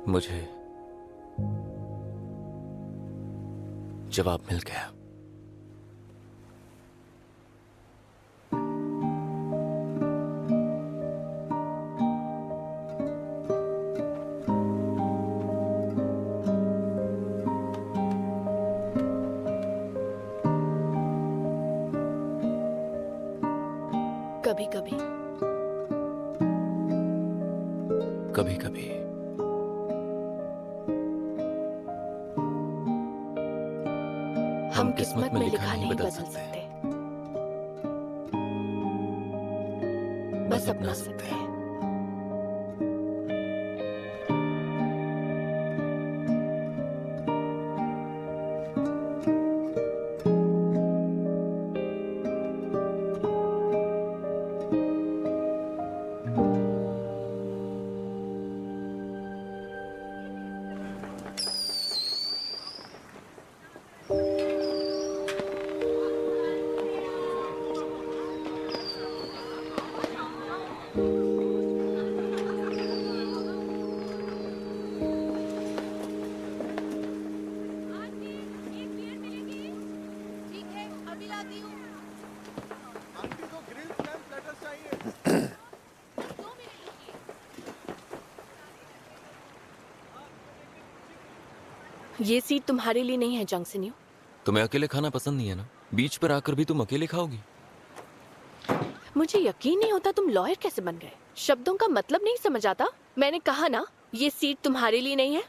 मुझे जवाब मिल गया। कभी कभी कभी कभी हम किस्मत में लिखा नहीं बदल सकते, बस अपना सकते हैं। ये सीट तुम्हारे लिए नहीं है जंक्शन। तुम्हें अकेले खाना पसंद नहीं है ना? बीच पर आकर भी तुम अकेले खाओगी? मुझे यकीन नहीं होता तुम लॉयर कैसे बन गए। शब्दों का मतलब नहीं समझ आता। मैंने कहा ना ये सीट तुम्हारे लिए नहीं है।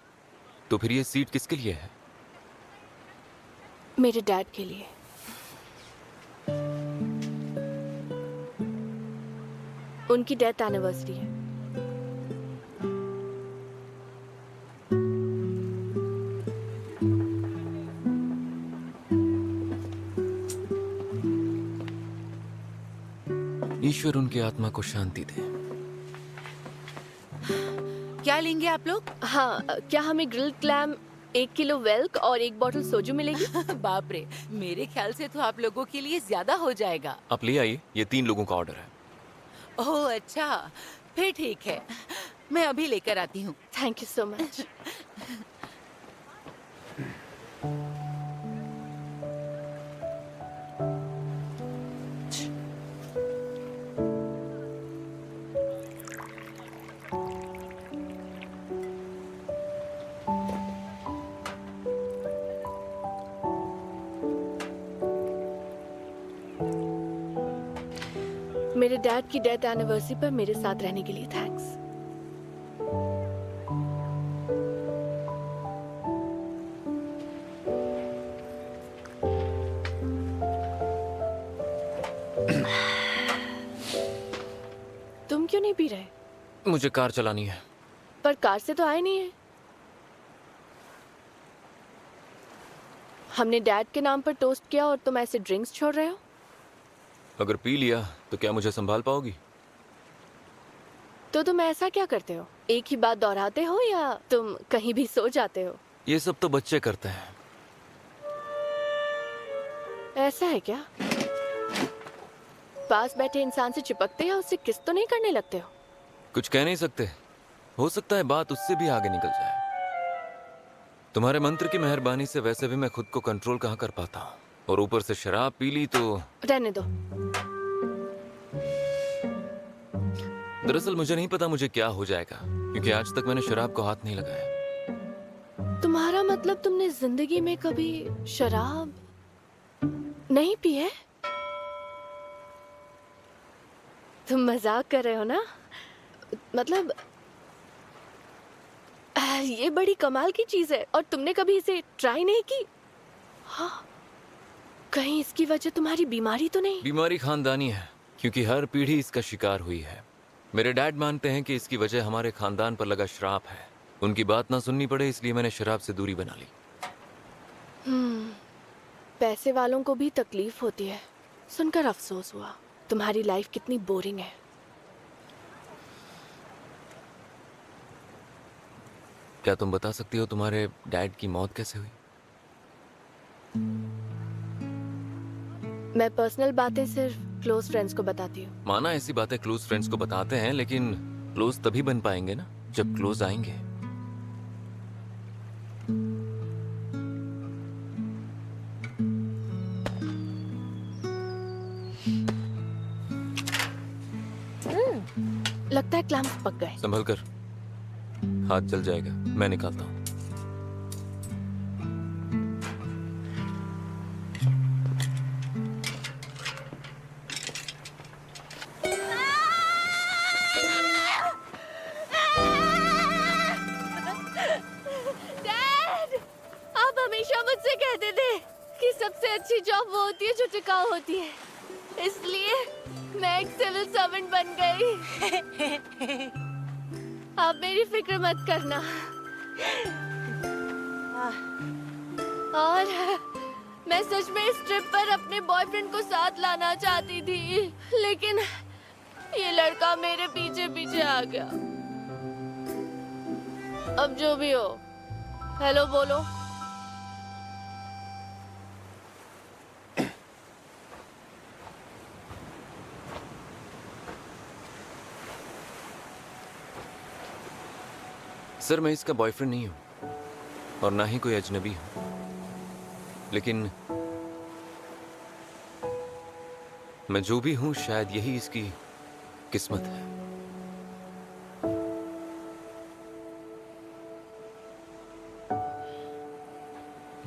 तो फिर ये सीट किसके लिए है? मेरे डैड के लिए। उनकी डेथ एनिवर्सरी है। ईश्वर उनकी आत्मा को शांति दे। क्या लेंगे आप लोग? हाँ, क्या हमें ग्रिल्ड क्लैम, 1 किलो वेल्क और 1 बॉटल सोजू मिलेगी? बाप रे, मेरे ख्याल से तो आप लोगों के लिए ज्यादा हो जाएगा। आप ले आइए, ये 3 लोगों का ऑर्डर है। ओह अच्छा, फिर ठीक है, मैं अभी लेकर आती हूँ। Thank you so much. मेरे डैड की डेथ एनिवर्सरी पर मेरे साथ रहने के लिए थैंक्स। तुम क्यों नहीं पी रहे? मुझे कार चलानी है। पर कार से तो आए नहीं है। हमने डैड के नाम पर टोस्ट किया और तुम ऐसे ड्रिंक्स छोड़ रहे हो। अगर पी लिया तो क्या मुझे संभाल पाओगी? तो तुम ऐसा क्या करते हो? एक ही बात दोहराते हो या तुम कहीं भी सो जाते हो? ये सब तो बच्चे करते हैं। ऐसा है क्या? पास बैठे इंसान से चिपकते हो, उससे किस तो नहीं करने लगते हो? कुछ कह नहीं सकते, हो सकता है बात उससे भी आगे निकल जाए। तुम्हारे मंत्र की मेहरबानी से वैसे भी मैं खुद को कंट्रोल कहाँ कर पाता हूँ, और ऊपर से शराब पी ली तो। रहने दो। दरअसल मुझे नहीं पता मुझे क्या हो जाएगा, क्योंकि आज तक मैंने शराब को हाथ नहीं लगाया। तुम्हारा मतलब तुमने जिंदगी में कभी शराब नहीं पी है? तुम मजाक कर रहे हो ना? मतलब ये बड़ी कमाल की चीज है, और तुमने कभी इसे ट्राई नहीं की? हाँ, कहीं इसकी वजह तुम्हारी बीमारी तो नहीं? बीमारी खानदानी है, क्योंकि हर पीढ़ी इसका शिकार हुई है। मेरे डैड मानते हैं कि इसकी वजह हमारे खानदान पर लगा श्राप है। उनकी बात ना सुननी पड़े इसलिए मैंने शराब से दूरी बना ली। पैसे वालों को भी तकलीफ होती है। सुनकर अफसोस हुआ। तुम्हारी लाइफ कितनी बोरिंग है। क्या तुम बता सकती हो तुम्हारे डैड की मौत कैसे हुई? मैं पर्सनल बातें सिर्फ क्लोज फ्रेंड्स को बताती हूँ। माना ऐसी बातें क्लोज फ्रेंड्स को बताते हैं, लेकिन क्लोज तभी बन पाएंगे ना जब क्लोज आएंगे। लगता है क्लैम्स पक गए। संभल कर, हाथ जल जाएगा। मैं निकालता हूँ। डैड, आप हमेशा मुझसे कहते थे कि सबसे अच्छी जॉब वो होती है जो टिकाऊ होती है, इसलिए मैं एक सिविल सर्वेंट बन गई। आप मेरी फिक्र मत करना। और मैं सच में इस ट्रिप पर अपने बॉयफ्रेंड को साथ लाना चाहती थी, लेकिन ये लड़का मेरे पीछे पीछे आ गया। अब जो भी हो, हेलो बोलो। सर, मैं इसका बॉयफ्रेंड नहीं हूं और ना ही कोई अजनबी हूं, लेकिन मैं जो भी हूं शायद यही इसकी किस्मत है।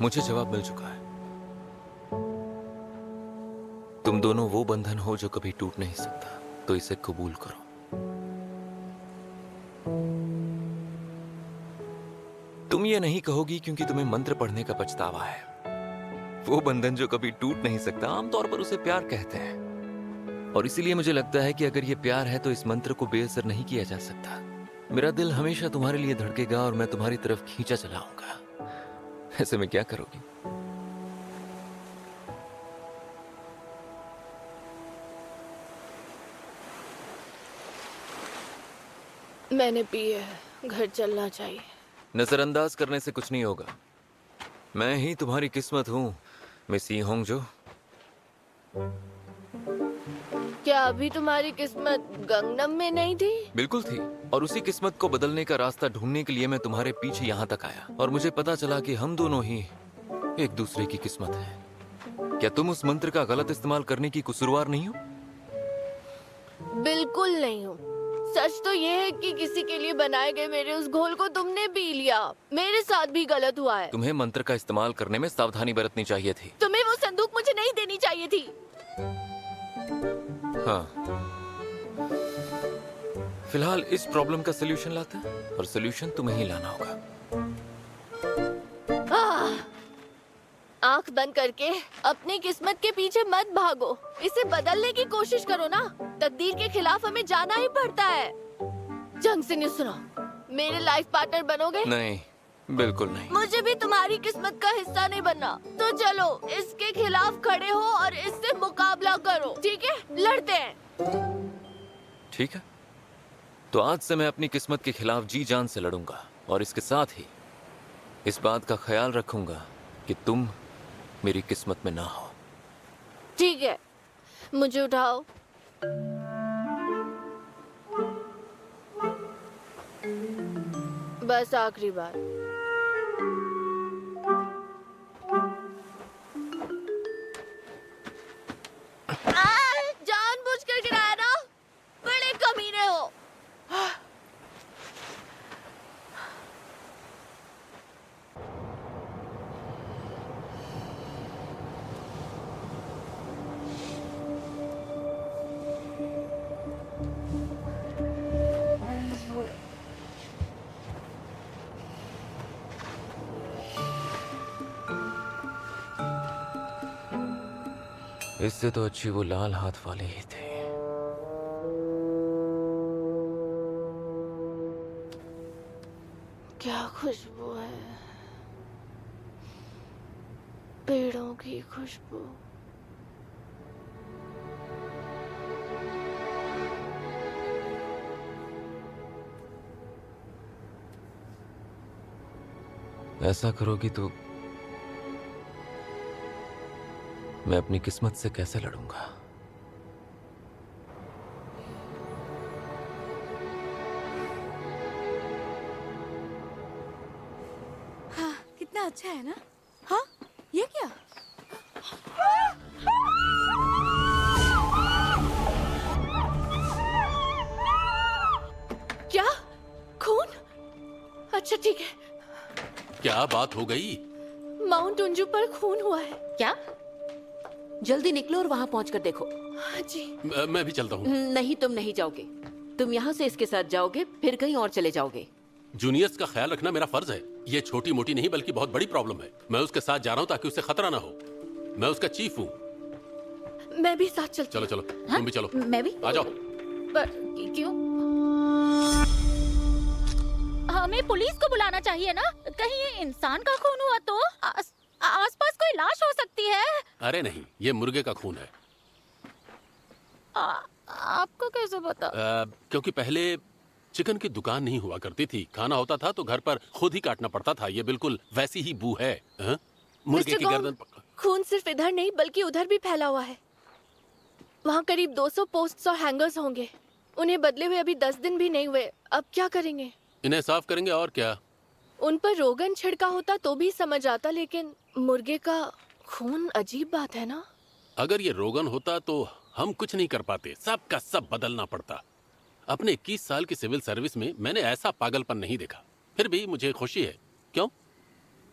मुझे जवाब मिल चुका है। तुम दोनों वो बंधन हो जो कभी टूट नहीं सकता, तो इसे कबूल करो। तुम ये नहीं कहोगी क्योंकि तुम्हें मंत्र पढ़ने का पछतावा है। वो बंधन जो कभी टूट नहीं सकता, आमतौर पर उसे प्यार कहते हैं, और इसीलिए मुझे लगता है कि अगर ये प्यार है तो इस मंत्र को बेअसर नहीं किया जा सकता। मेरा दिल हमेशा तुम्हारे लिए धड़केगा और मैं तुम्हारी तरफ खींचा चलाऊंगा। ऐसे में क्या करोगी? मैंने पी है, घर चलना चाहिए। नजरअंदाज करने से कुछ नहीं होगा। मैं ही तुम्हारी किस्मत हूं, मिस यी होंग जो। क्या अभी तुम्हारी किस्मत गंगनम में नहीं थी? बिल्कुल थी, और उसी किस्मत को बदलने का रास्ता ढूंढने के लिए मैं तुम्हारे पीछे यहाँ तक आया, और मुझे पता चला कि हम दोनों ही एक दूसरे की किस्मत है। क्या तुम उस मंत्र का गलत इस्तेमाल करने की कसूरवार नहीं हो? बिल्कुल नहीं हूँ। सच तो ये है कि किसी के लिए बनाए गए मेरे उस घोल को तुमने पी लिया। मेरे साथ भी गलत हुआ है। तुम्हें मंत्र का इस्तेमाल करने में सावधानी बरतनी चाहिए थी। तुम्हें वो संदूक मुझे नहीं देनी चाहिए थी। हाँ, फिलहाल इस प्रॉब्लम का सलूशन लाते हैं, और सलूशन तुम्हें ही लाना होगा। आंख बंद करके अपनी किस्मत के पीछे मत भागो, इसे बदलने की कोशिश करो ना। तकदीर के खिलाफ हमें जाना ही पड़ता है। जंग से नहीं सुनो, मेरे लाइफ पार्टनर बनोगे? नहीं, बिल्कुल नहीं। मुझे भी तुम्हारी किस्मत का हिस्सा नहीं बनना। तो चलो इसके खिलाफ खड़े हो और इससे मुकाबला करो, ठीक है? लड़ते हैं। ठीक है, तो आज से मैं अपनी किस्मत के खिलाफ जी जान से लड़ूंगा, और इसके साथ ही इस बात का ख्याल रखूंगा कि तुम मेरी किस्मत में ना हो। ठीक है, मुझे उठाओ। बस आखिरी बार। इससे तो अच्छी वो लाल हाथ वाली ही थी। क्या खुशबू है, पेड़ों की खुशबू। ऐसा करोगी तो मैं अपनी किस्मत से कैसे लड़ूंगा? हाँ, कितना अच्छा है ना? हाँ, ये क्या? क्या? खून? अच्छा ठीक है। क्या बात हो गई? माउंट उंजू पर खून हुआ है। क्या? जल्दी निकलो और वहाँ पहुँच कर देखो। हाँ जी। मैं भी चलता हूँ। नहीं, तुम नहीं जाओगे। तुम यहाँ से इसके साथ जाओगे, फिर कहीं और चले जाओगे। जूनियर्स का ख्याल रखना मेरा फर्ज है। ये छोटी मोटी नहीं बल्कि बहुत बड़ी प्रॉब्लम है। मैं उसके साथ जा रहा हूँ ताकि उसे खतरा ना हो। मैं उसका चीफ हूँ। मैं भी साथ चलती चलो चलो, तुम भी चलो। मैं भी? आ जाओ। पर क्यों? हमें पुलिस को बुलाना चाहिए ना? कहीं ये इंसान का खून हुआ तो आसपास कोई लाश हो सकती है। अरे नहीं, ये मुर्गे का खून है। आपको कैसे पता? क्योंकि पहले चिकन की दुकान नहीं हुआ करती थी। खाना होता था तो घर पर खुद ही काटना पड़ता था। ये बिल्कुल वैसी ही बू है। मुर्गे की गर्दन खून सिर्फ इधर नहीं बल्कि उधर भी फैला हुआ है। वहाँ करीब 200 पोस्ट्स और हैंगर्स होंगे। उन्हें बदले हुए अभी 10 दिन भी नहीं हुए। अब क्या करेंगे? इन्हें साफ करेंगे और क्या। उन पर रोगन छिड़का होता तो भी समझ आता, लेकिन मुर्गे का खून अजीब बात है ना। अगर ये रोगन होता तो हम कुछ नहीं कर पाते। सब का सब बदलना पड़ता। अपने 21 साल की सिविल सर्विस में मैंने ऐसा पागलपन नहीं देखा। फिर भी मुझे खुशी है। क्यों?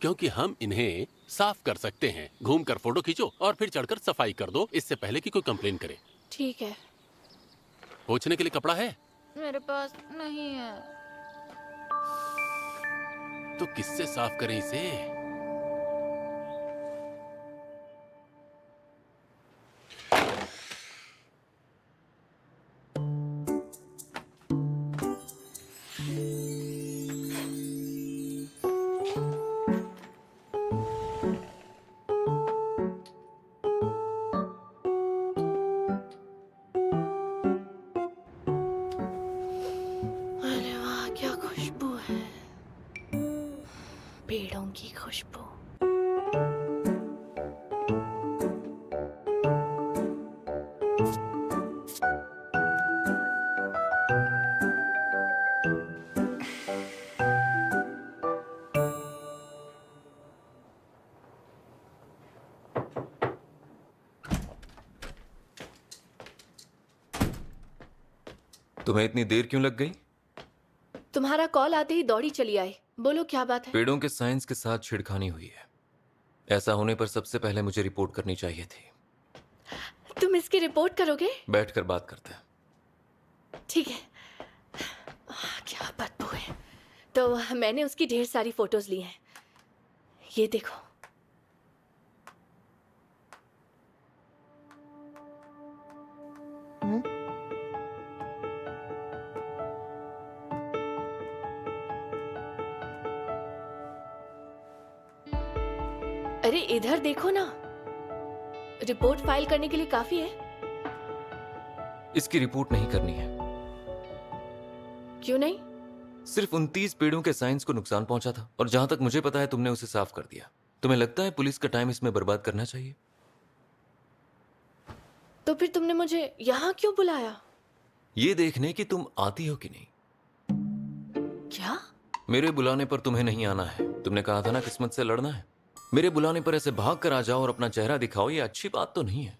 क्योंकि हम इन्हें साफ कर सकते हैं। घूमकर फोटो खींचो और फिर चढ़कर सफाई कर दो, इससे पहले कि कोई कंप्लेन करे। ठीक है। पोंछने के लिए कपड़ा है? मेरे पास नहीं है। तो किससे साफ करें इसे? अरे वाह, क्या खुशबू है, पेड़ों की खुशबू। तुम्हें इतनी देर क्यों लग गई? तुम्हारा कॉल आते ही दौड़ी चली आई। बोलो क्या बात है? पेड़ों के साइंस के साथ छिड़खानी हुई है। ऐसा होने पर सबसे पहले मुझे रिपोर्ट करनी चाहिए थी। तुम इसकी रिपोर्ट करोगे? बैठकर बात करते हैं। ठीक है। क्या बदबू है। तो मैंने उसकी ढेर सारी फोटोज ली हैं। ये देखो। अरे इधर देखो ना। रिपोर्ट फाइल करने के लिए काफी है। इसकी रिपोर्ट नहीं करनी है। क्यों नहीं? सिर्फ 29 पेड़ों के साइंस को नुकसान पहुंचा था और जहां तक मुझे पता है तुमने उसे साफ कर दिया। तुम्हें लगता है पुलिस का टाइम इसमें बर्बाद करना चाहिए? तो फिर तुमने मुझे यहाँ क्यों बुलाया? ये देखने कि तुम आती हो कि नहीं। क्या? मेरे बुलाने पर तुम्हें नहीं आना है। तुमने कहा था ना किस्मत से लड़ना है। मेरे बुलाने पर ऐसे भाग कर आ जाओ और अपना चेहरा दिखाओ, ये अच्छी बात तो नहीं है।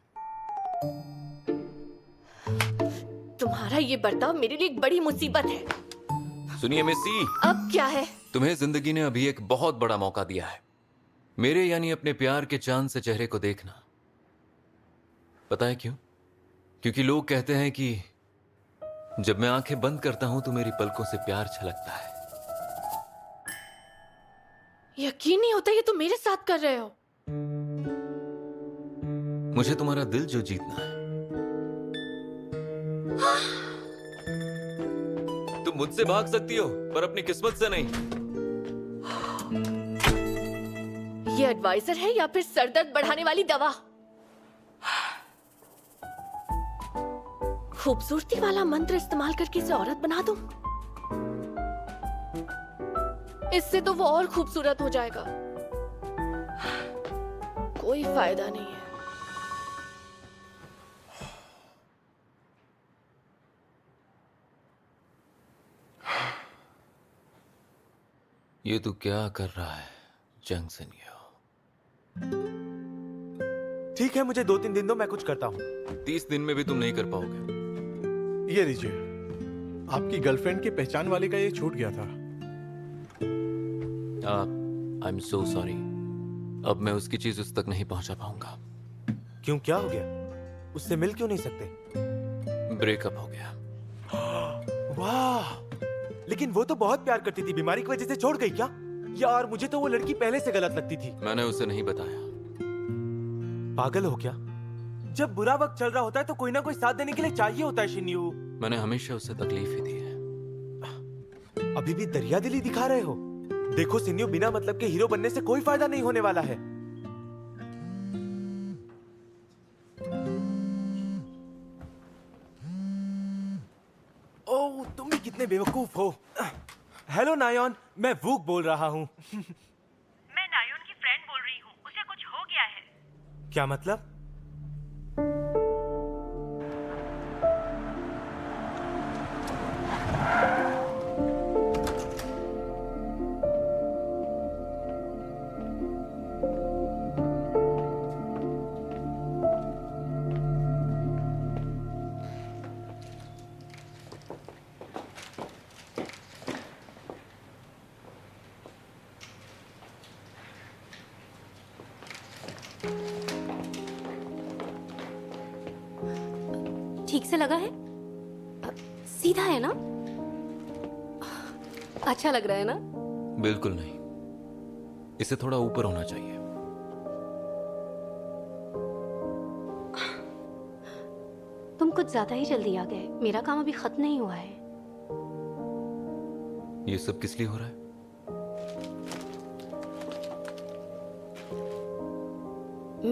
तुम्हारा ये बर्ताव मेरे लिए एक बड़ी मुसीबत है। सुनिए मिसी, अब क्या है? तुम्हें जिंदगी ने अभी एक बहुत बड़ा मौका दिया है। मेरे यानी अपने प्यार के चांद से चेहरे को देखना। पता है क्यों? क्योंकि लोग कहते हैं कि जब मैं आंखें बंद करता हूं तो मेरी पलकों से प्यार छलकता है। यकीन नहीं होता ये तुम मेरे साथ कर रहे हो। मुझे तुम्हारा दिल जो जीतना है। तुम मुझसे भाग सकती हो पर अपनी किस्मत से नहीं। ये एडवाइजर है या फिर सरदर्द बढ़ाने वाली दवा? खूबसूरती वाला मंत्र इस्तेमाल करके इसे औरत बना दूं? इससे तो वो और खूबसूरत हो जाएगा। कोई फायदा नहीं है। ये तू क्या कर रहा है जंग सिन्यो? ठीक है, मुझे 2-3 दिन दो, मैं कुछ करता हूँ। 30 दिन में भी तुम नहीं कर पाओगे। ये लीजिए, आपकी गर्लफ्रेंड की पहचान वाले का ये छूट गया था। I am so sorry. अब मैं उसकी चीज उस तक नहीं पहुंचा पाऊंगा। क्यों, क्या हो गया? उससे मिल क्यों नहीं सकते? ब्रेकअप हो गया। वाह, लेकिन वो तो बहुत प्यार करती थी, बीमारी की वजह से छोड़ गई क्या? यार मुझे तो वो लड़की पहले से गलत लगती थी। मैंने उसे नहीं बताया। पागल हो क्या? जब बुरा वक्त चल रहा होता है तो कोई ना कोई साथ देने के लिए चाहिए होता है शिन्यू। मैंने हमेशा उसे तकलीफ ही दी है। अभी भी दरिया दिली दिखा रहे हो? देखो शिन्यू, बिना मतलब के हीरो बनने से कोई फायदा नहीं होने वाला है। ओह, तुम भी कितने बेवकूफ हो। हेलो नायोन, मैं वूक बोल रहा हूँ। मैं नायोन की फ्रेंड बोल रही हूँ। उसे कुछ हो गया है। क्या मतलब? ठीक से लगा है? सीधा है ना? अच्छा लग रहा है ना? बिल्कुल नहीं, इसे थोड़ा ऊपर होना चाहिए। तुम कुछ ज्यादा ही जल्दी आ गए। मेरा काम अभी खत्म नहीं हुआ है। ये सब किस लिए हो रहा है?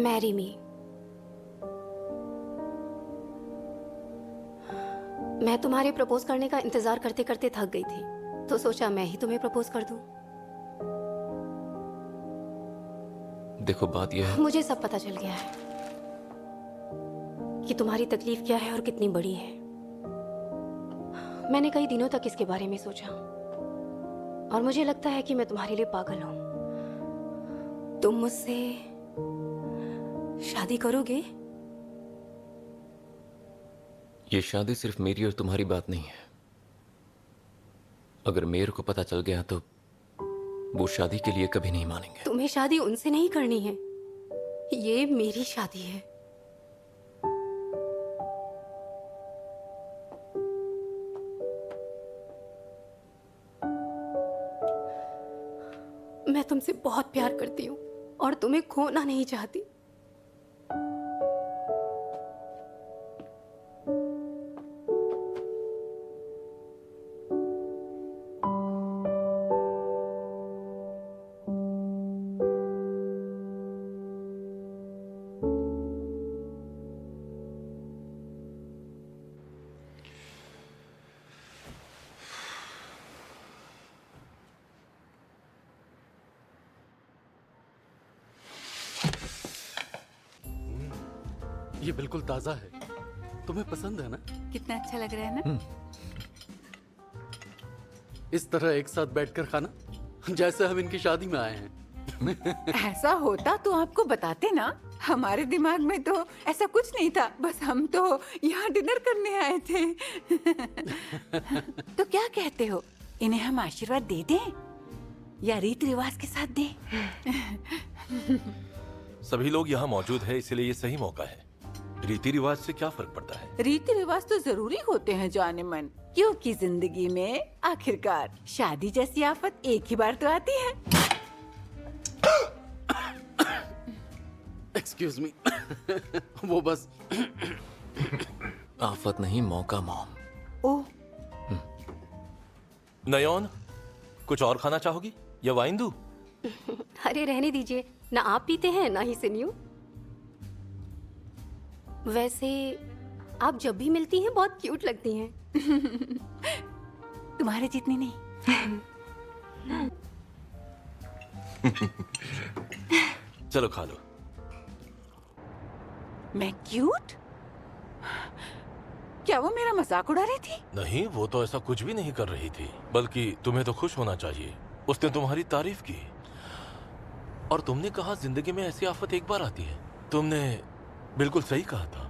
Marry me. मैं तुम्हारे प्रपोज करने का इंतजार करते करते थक गई थी, तो सोचा मैं ही तुम्हें प्रपोज कर दूं। देखो, बात यह है, मुझे सब पता चल गया है कि तुम्हारी तकलीफ क्या है और कितनी बड़ी है। मैंने कई दिनों तक इसके बारे में सोचा और मुझे लगता है कि मैं तुम्हारे लिए पागल हूं। तुम मुझसे शादी करोगे? ये शादी सिर्फ मेरी और तुम्हारी बात नहीं है। अगर मेयर को पता चल गया तो वो शादी के लिए कभी नहीं मानेंगे। तुम्हें शादी उनसे नहीं करनी है, ये मेरी शादी है। मैं तुमसे बहुत प्यार करती हूँ और तुम्हें खोना नहीं चाहती। ये बिल्कुल ताजा है। तुम्हें पसंद है ना? कितना अच्छा लग रहा है ना? इस तरह एक साथ बैठकर खाना, जैसे हम इनकी शादी में आए हैं। ऐसा होता तो आपको बताते ना। हमारे दिमाग में तो ऐसा कुछ नहीं था। बस हम तो यहाँ डिनर करने आए थे। तो क्या कहते हो, इन्हें हम आशीर्वाद दे दें या रीति रिवाज के साथ दें? सभी लोग यहाँ मौजूद है, इसलिए ये सही मौका है। रीति रिवाज से क्या फर्क पड़ता है? रीति रिवाज तो जरूरी होते हैं जाने मन, क्योंकि जिंदगी में आखिरकार शादी जैसी आफत एक ही बार तो आती है। Excuse me. वो बस आफत नहीं, मौका मॉम। ओह, नयोन, कुछ और खाना चाहोगी या वाइन दूं? अरे रहने दीजिए, ना आप पीते हैं ना ही सिन्यू। वैसे आप जब भी मिलती हैं बहुत क्यूट लगती हैं। तुम्हारे जितनी नहीं। चलो खा लो। मैं क्यूट? क्या वो मेरा मजाक उड़ा रही थी? नहीं, वो तो ऐसा कुछ भी नहीं कर रही थी, बल्कि तुम्हें तो खुश होना चाहिए। उसने तुम्हारी तारीफ की और तुमने कहा जिंदगी में ऐसी आफत एक बार आती है। तुमने बिल्कुल सही कहा था।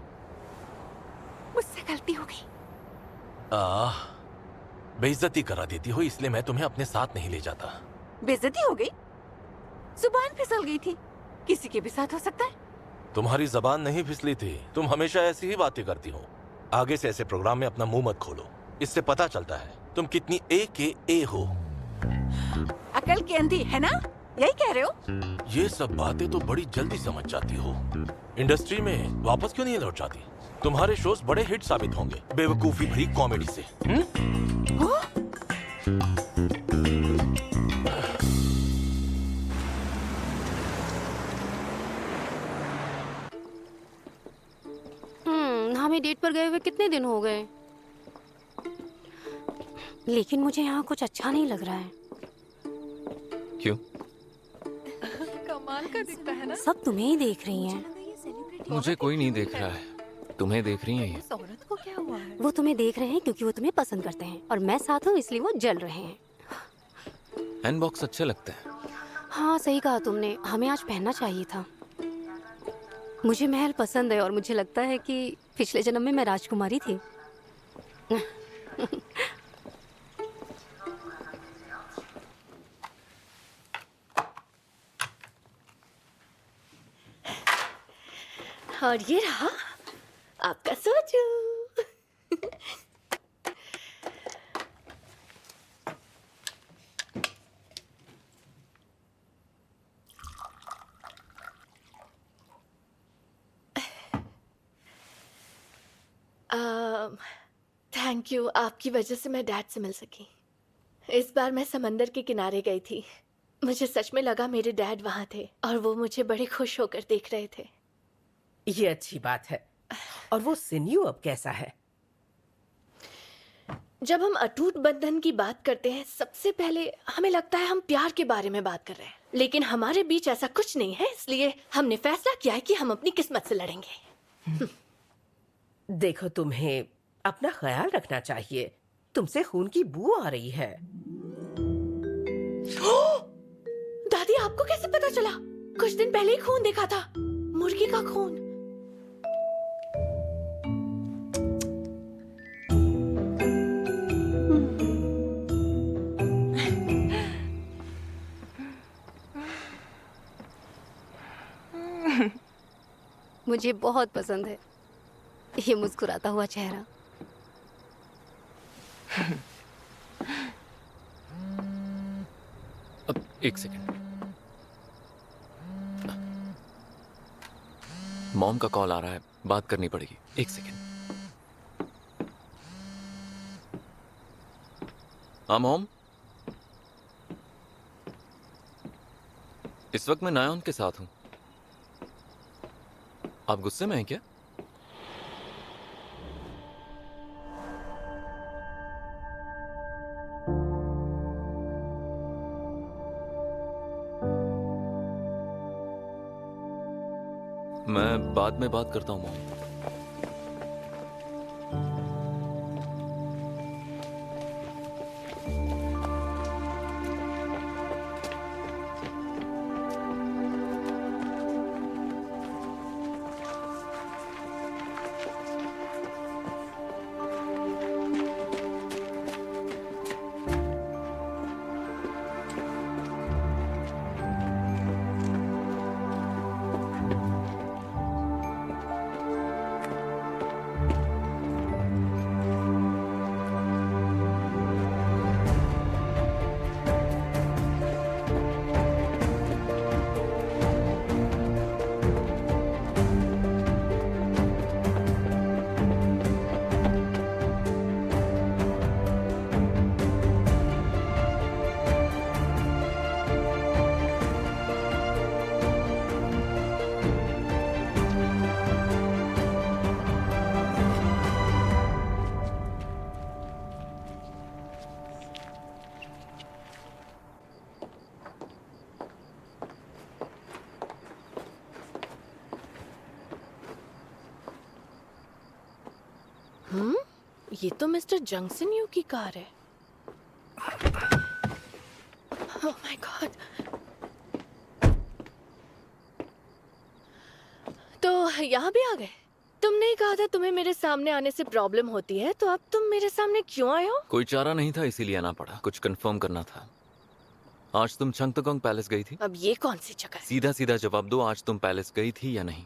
मुझसे गलती हो गई। बेइज्जती करा देती हो, इसलिए मैं तुम्हें अपने साथ नहीं ले जाता। बेइज्जती हो गई? जुबान फिसल गई थी। किसी के भी साथ हो सकता है। तुम्हारी जबान नहीं फिसली थी, तुम हमेशा ऐसी ही बातें करती हो। आगे से ऐसे प्रोग्राम में अपना मुंह मत खोलो, इससे पता चलता है तुम कितनी ए के ए हो। अकल की अंधी है ना, यही कह रहे हो? ये सब बातें तो बड़ी जल्दी समझ जाती हो। इंडस्ट्री में वापस क्यों नहीं लौट जाती? तुम्हारे शोज बड़े हिट साबित होंगे बेवकूफी भरी कॉमेडी से। हमें डेट पर गए हुए कितने दिन हो गए, लेकिन मुझे यहाँ कुछ अच्छा नहीं लग रहा है। क्यों? कमाल का दिखता है ना। सब तुम्हें ही देख रही हैं। मुझे कोई नहीं देख रहा है, तुम्हें देख रही हैं ये। इस औरत को क्या हुआ है? वो तुम्हें देख रहे हैं क्योंकि वो तुम्हें पसंद करते हैं और मैं साथ हूँ इसलिए वो जल रहे हैं। हैंड बॉक्स अच्छे लगते हैं। हाँ सही कहा तुमने, हमें आज पहनना चाहिए था। मुझे महल पसंद है और मुझे लगता है कि पिछले जन्म में मैं राजकुमारी थी। और ये रहा आपका सोचू। थैंक यू, आपकी वजह से मैं डैड से मिल सकी। इस बार मैं समंदर के किनारे गई थी। मुझे सच में लगा मेरे डैड वहाँ थे और वो मुझे बड़े खुश होकर देख रहे थे। ये अच्छी बात है। और वो सिन्यू अब कैसा है? जब हम अटूट बंधन की बात करते हैं, सबसे पहले हमें लगता है हम प्यार के बारे में बात कर रहे हैं, लेकिन हमारे बीच ऐसा कुछ नहीं है। इसलिए हमने फैसला किया है कि हम अपनी किस्मत से लड़ेंगे। देखो, तुम्हें अपना ख्याल रखना चाहिए। तुमसे खून की बू आ रही है। दादी, आपको कैसे पता चला? कुछ दिन पहले ही खून देखा था, मुर्गी का खून। मुझे बहुत पसंद है ये मुस्कुराता हुआ चेहरा। अब एक सेकंड, मॉम का कॉल आ रहा है, बात करनी पड़ेगी। एक सेकंड। हाँ मॉम, इस वक्त मैं नायोन के साथ हूं। आप गुस्से में हैं क्या? मैं बाद में बात करता हूं मॉम। ये तो मिस्टर जंगसन यू की कार है। Oh my God. तो यहाँ भी आ गए? तुमने ही कहा था तुम्हें मेरे सामने आने से प्रॉब्लम होती है, तो अब तुम मेरे सामने क्यों आए हो? कोई चारा नहीं था इसीलिए आना पड़ा। कुछ कंफर्म करना था। आज तुम छंगतगोंग पैलेस गई थी? अब ये कौन सी जगह है? सीधा सीधा जवाब दो, आज तुम पैलेस गई थी या नहीं?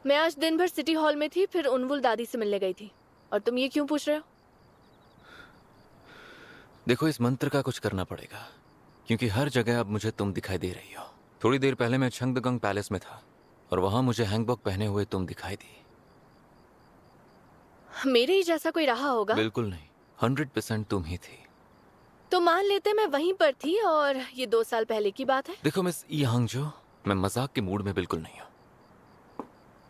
मैं आज दिन भर सिटी हॉल में थी, फिर उनवुल दादी से मिलने गई थी। और तुम ये क्यों पूछ रहे हो? देखो, इस मंत्र का कुछ करना पड़ेगा, क्योंकि हर जगह अब मुझे तुम दिखाई दे रही हो। थोड़ी देर पहले मैं छंगतगोंग पैलेस में था और वहां मुझे हैंगबॉक पहने हुए तुम दिखाई दी। मेरे ही जैसा कोई रहा होगा? बिल्कुल नहीं, 100% तुम ही थी। तो मान लेते मैं वहीं पर थी और ये 2 साल पहले की बात है। देखो मिस यांगजो, मैं मजाक के मूड में बिल्कुल नहीं हूँ।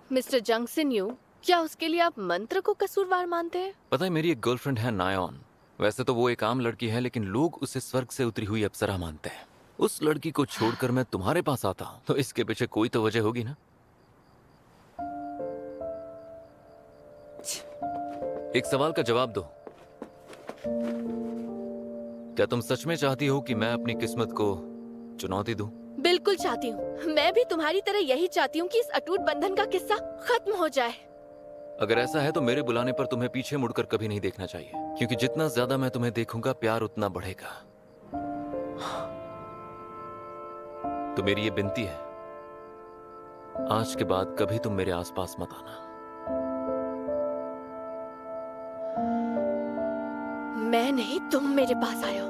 मिस्टर जंगसन यू, क्या उसके लिए आप मंत्र को कसूरवार मानते हैं? पता है, मेरी एक गर्लफ्रेंड है नायोन। वैसे तो वो एक आम लड़की है, लेकिन लोग उसे स्वर्ग से उतरी हुई अप्सरा मानते हैं। उस लड़की को छोड़कर मैं तुम्हारे पास आता हूँ, तो इसके पीछे कोई तो वजह होगी ना। एक सवाल का जवाब दो। क्या तुम सच में चाहती हो कि मैं अपनी किस्मत को चुनौती दूं? बिल्कुल चाहती हूँ। मैं भी तुम्हारी तरह यही चाहती हूँ कि इस अटूट बंधन का किस्सा खत्म हो जाए। अगर ऐसा है तो मेरे बुलाने पर तुम्हें पीछे मुड़कर कभी नहीं देखना चाहिए, क्योंकि जितना ज्यादा मैं तुम्हें देखूंगा प्यार उतना बढ़ेगा। तो मेरी ये विनती है, आज के बाद कभी तुम मेरे आसपास मत आना। मैं नहीं, तुम मेरे पास आए हो।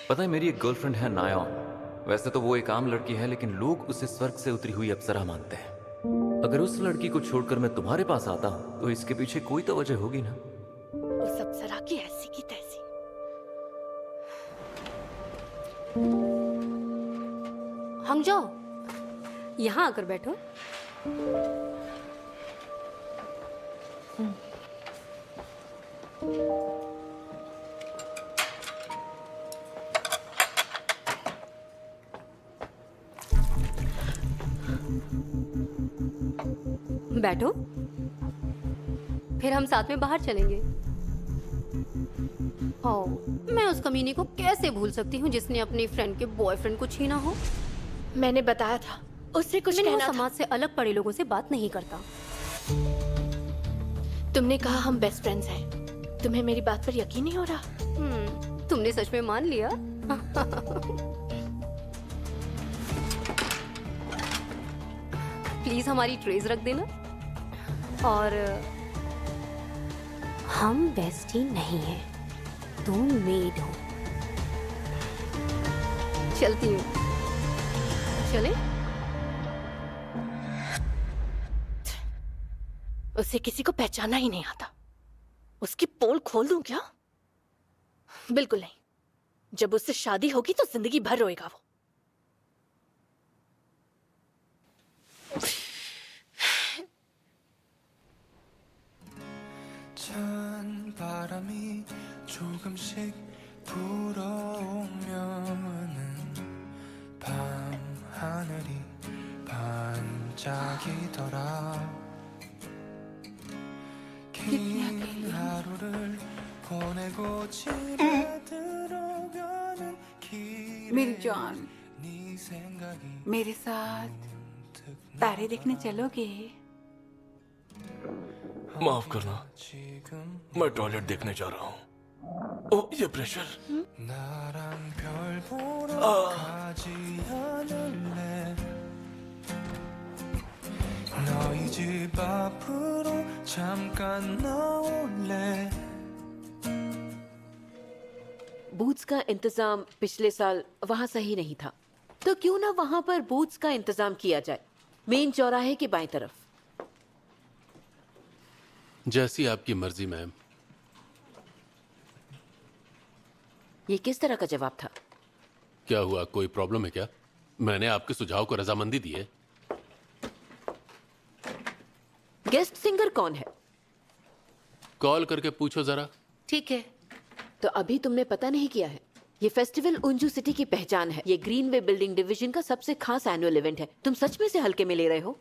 पता है, मेरी एक गर्लफ्रेंड है नायोन। वैसे तो वो एक आम लड़की है, लेकिन लोग उसे स्वर्ग से उतरी हुई अप्सरा मानते हैं। अगर उस लड़की को छोड़कर मैं तुम्हारे पास आता हूं, तो इसके पीछे कोई तो वजह होगी ना। उस अप्सरा की ऐसी की तैसी। हंगजो, यहाँ आकर बैठो। बैठो, फिर हम साथ में बाहर चलेंगे। ओह, मैं उस कमीने को कैसे भूल सकती हूँ जिसने अपनी फ्रेंड के बॉयफ्रेंड को छीना हो। मैंने बताया था उससे कुछ मैंने कहना वो था। समाज से अलग पड़े लोगों से बात नहीं करता। तुमने कहा हम बेस्ट फ्रेंड्स हैं। तुम्हें मेरी बात पर यकीन नहीं हो रहा? तुमने सच में मान लिया? प्लीज हमारी ट्रेस रख देना। और हम बेस्टी नहीं हैं, तुम मेड हो। चलती हूँ। चले? उसे किसी को पहचाना ही नहीं आता। उसकी पोल खोल दूं क्या? बिल्कुल नहीं। जब उससे शादी होगी तो जिंदगी भर रोएगा वो। 찬 바람이 조금씩 불어오면은 밤 하늘이 반짝이더라. 긴 하루를 보내고 집에 들어가는 मेरी 길에 जान, 네 생각이 मेरे साथ तारे देखने चलोगे? माफ करना, मैं टॉयलेट देखने जा रहा हूँ। ओ, ये प्रेशर। 나랑 별 보러 가지 않을래? 너희 집 앞으로 잠깐 나올래? बूथ्स का इंतजाम पिछले साल वहाँ सही नहीं था, तो क्यों ना वहाँ पर बूथ्स का इंतजाम किया जाए, मेन चौराहे के बाएं तरफ। जैसी आपकी मर्जी मैम। ये किस तरह का जवाब था? क्या हुआ, कोई प्रॉब्लम है क्या? मैंने आपके सुझाव को रजामंदी दी है। गेस्ट सिंगर कौन है? कॉल करके पूछो जरा। ठीक है। तो अभी तुमने पता नहीं किया है, ये फेस्टिवल उंजू सिटी की पहचान है। ये ग्रीनवे बिल्डिंग डिवीजन का सबसे खास एनुअल इवेंट है। तुम सच में से हल्के में ले रहे हो?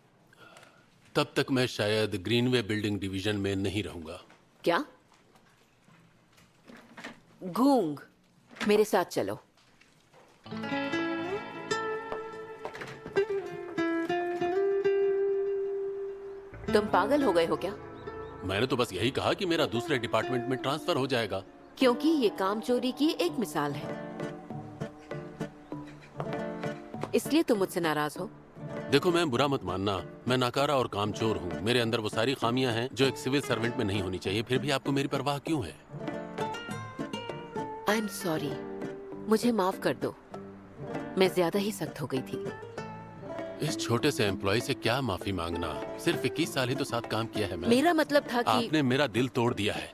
तब तक मैं शायद ग्रीनवे बिल्डिंग डिवीजन में नहीं रहूंगा। क्या? गूंग, मेरे साथ चलो। तुम पागल हो गए हो क्या? मैंने तो बस यही कहा कि मेरा दूसरे डिपार्टमेंट में ट्रांसफर हो जाएगा। क्योंकि ये काम चोरी की एक मिसाल है, इसलिए तुम मुझसे नाराज हो। देखो मैम, बुरा मत मानना, मैं नाकारा और कामचोर हूँ। मेरे अंदर वो सारी खामियां हैं जो एक सिविल सर्वेंट में नहीं होनी चाहिए। फिर भी आपको मेरी परवाह क्यों है? आई एम सॉरी, मुझे माफ कर दो। मैं ज्यादा ही सख्त हो गई थी। इस छोटे से एम्प्लॉय से क्या माफी मांगना? सिर्फ 21 साल ही तो साथ काम किया है मैम। मेरा मतलब था कि आपने मेरा दिल तोड़ दिया है।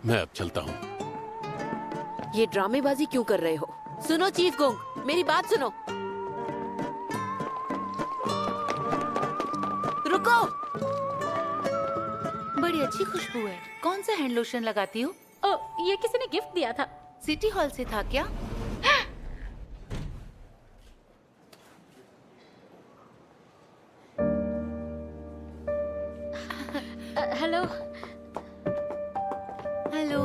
मैं अब चलता हूँ। ये ड्रामेबाजी क्यों कर रहे हो? सुनो चीफ गोंग, मेरी बात सुनो। रुको। बड़ी अच्छी खुशबू है। कौन सा हैंड लोशन लगाती हो? ये किसी ने गिफ्ट दिया था। सिटी हॉल से था क्या? हेलो। हेलो।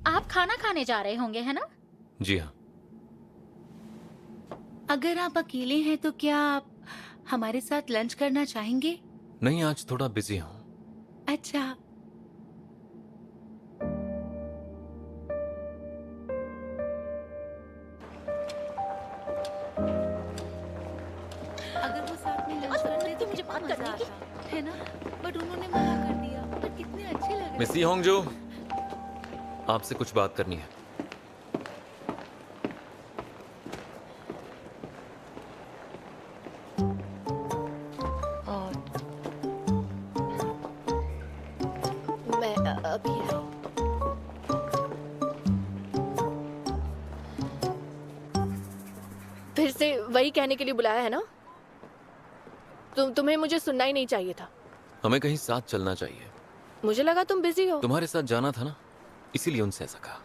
आप खाना खाने जा रहे होंगे, है ना? जी हाँ। अगर आप अकेले हैं तो क्या आप हमारे साथ लंच करना चाहेंगे? नहीं, आज थोड़ा बिजी हूँ। अच्छा। अगर वो साथ में लंच करते तो मुझे बात करने की है ना, बट उन्होंने मना कर दिया। पर कितने अच्छे लग रहे। मिस होंगजू, आपसे कुछ बात करनी है। मैं अभी आई। फिर से वही कहने के लिए बुलाया है ना? तुम्हें मुझे सुनना ही नहीं चाहिए था। हमें कहीं साथ चलना चाहिए। मुझे लगा तुम बिजी हो। तुम्हारे साथ जाना था ना, इसीलिए उनसे ऐसा कहा।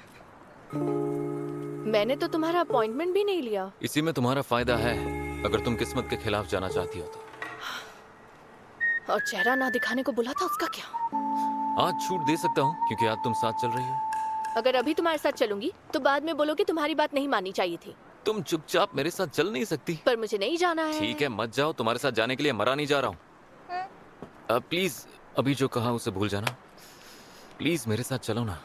मैंने तो तुम्हारा अपॉइंटमेंट भी नहीं लिया। इसी में तुम्हारा फायदा है, अगर तुम किस्मत के खिलाफ जाना चाहती हो तो। और चेहरा ना दिखाने को बोला था, उसका क्या? आज छूट दे सकता हूँ क्योंकि आज तुम साथ चल रही हो। अगर अभी तुम्हारे साथ चलूंगी तो बाद में बोलोगे तुम्हारी बात नहीं माननी चाहिए थी। तुम चुपचाप मेरे साथ चल नहीं सकती? पर मुझे नहीं जाना है। ठीक है, मत जाओ। तुम्हारे साथ जाने के लिए मरा नहीं जा रहा हूँ। प्लीज, अभी जो कहा उसे भूल जाना। प्लीज मेरे साथ चलो ना।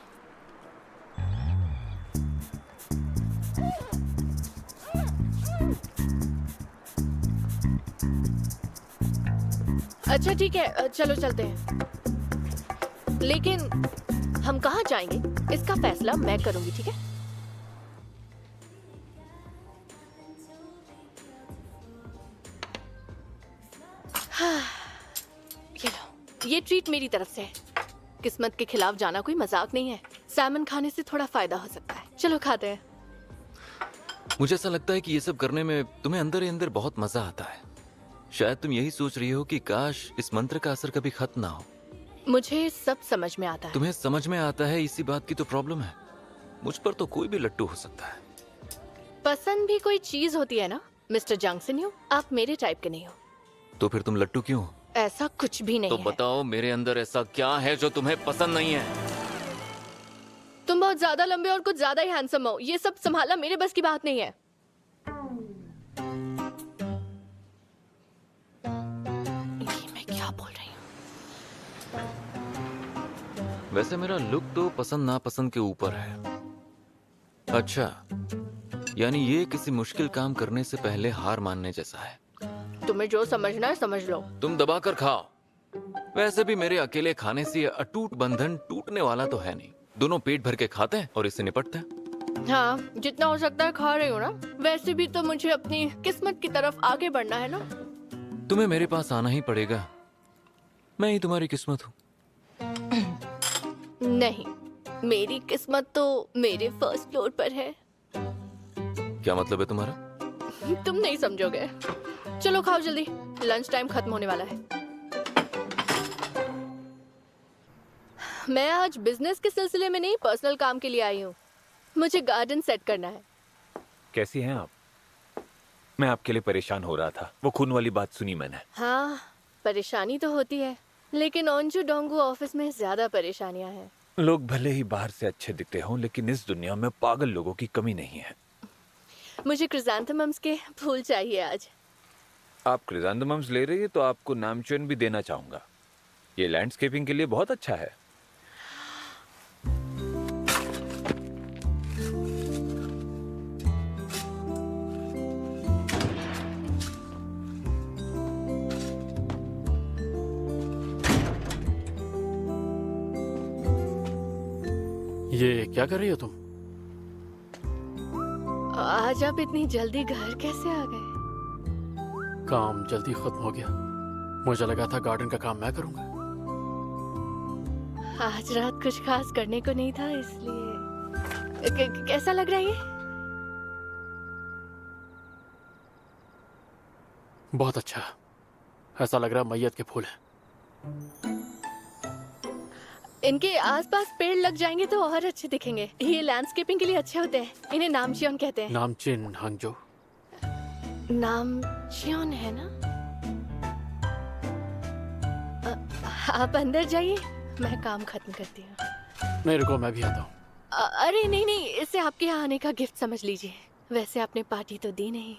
अच्छा ठीक है, चलो चलते हैं। लेकिन हम कहाँ जाएंगे इसका फैसला मैं करूंगी, ठीक है? ये लो, ये ट्रीट मेरी तरफ से है। किस्मत के खिलाफ जाना कोई मजाक नहीं है। सैमन खाने से थोड़ा फायदा हो सकता है। चलो खाते हैं। मुझे ऐसा लगता है कि ये सब करने में तुम्हें अंदर ही अंदर बहुत मजा आता है। शायद तुम यही सोच रही हो कि काश इस मंत्र का असर कभी खत्म ना हो। मुझे सब समझ में आता है। तुम्हें समझ में आता है, इसी बात की तो प्रॉब्लम है। मुझ पर तो कोई भी लट्टू हो सकता है। पसंद भी कोई चीज होती है ना मिस्टर जंगसन। आप मेरे टाइप के नहीं हो। तो फिर तुम लट्टू क्यों हो? ऐसा कुछ भी नहीं तो है। बताओ मेरे अंदर ऐसा क्या है जो तुम्हें पसंद नहीं है? तुम बहुत ज्यादा लंबे और कुछ ज्यादा ही हैंडसम हो। ये सब संभालना मेरे बस की बात नहीं है। ये मैं क्या बोल रही हूँ? वैसे मेरा लुक तो पसंद नापसंद के ऊपर है। अच्छा, यानी ये किसी मुश्किल काम करने से पहले हार मानने जैसा है। तुम्हें जो समझना है समझ लो। तुम दबाकर खाओ। वैसे भी मेरे अकेले खाने से ये अटूट बंधन टूटने वाला तो है नहीं। दोनों पेट भर के खाते हैं और इससे निपटते हैं। हाँ, जितना हो सकता है खा रही हूँ ना। वैसे भी तो मुझे अपनी किस्मत की तरफ आगे बढ़ना है ना। तुम्हें मेरे पास आना ही पड़ेगा। मैं ही तुम्हारी किस्मत हूँ। नहीं, मेरी किस्मत तो मेरे फर्स्ट फ्लोर पर है। क्या मतलब है तुम्हारा? तुम नहीं समझोगे। चलो खाओ जल्दी, लंच टाइम खत्म होने वाला है। मैं आज बिजनेस के सिलसिले में नहीं, पर्सनल काम के लिए आई हूँ। मुझे गार्डन सेट करना है। कैसी हैं आप? मैं आपके लिए परेशान हो रहा था, वो खून वाली बात सुनी मैंने। हाँ, परेशानी तो होती है, लेकिन ओंजू डोंगू ऑफिस में ज्यादा परेशानियां हैं। लोग भले ही बाहर से अच्छे दिखते हों, लेकिन इस दुनिया में पागल लोगों की कमी नहीं है। मुझे क्रिजांथेमम्स के फूल चाहिए आज। आप क्रिजांथेमम्स ले रही है तो आपको नामचुन भी देना चाहूंगा। ये लैंडस्केपिंग के लिए बहुत अच्छा है। ये क्या कर रही हो तुम? आज आप इतनी जल्दी घर कैसे आ गए? काम जल्दी खत्म हो गया। मुझे लगा था गार्डन का काम मैं करूंगा। आज रात कुछ खास करने को नहीं था, इसलिए कैसा लग रहा है ये? बहुत अच्छा। ऐसा लग रहा है मैयत के फूल हैं। इनके आसपास पेड़ लग जाएंगे तो और अच्छे दिखेंगे। ये लैंडस्केपिंग के लिए अच्छे होते हैं। इन्हें नामचियन कहते हैं। नामचिन हंगजो। नामचियन है ना? आप अंदर जाइए, मैं काम खत्म करती हूँ। नहीं रुको, मैं भी आता हूँ। अरे नहीं नहीं, इसे आपके यहाँ आने का गिफ्ट समझ लीजिए। वैसे आपने पार्टी तो दी नहीं।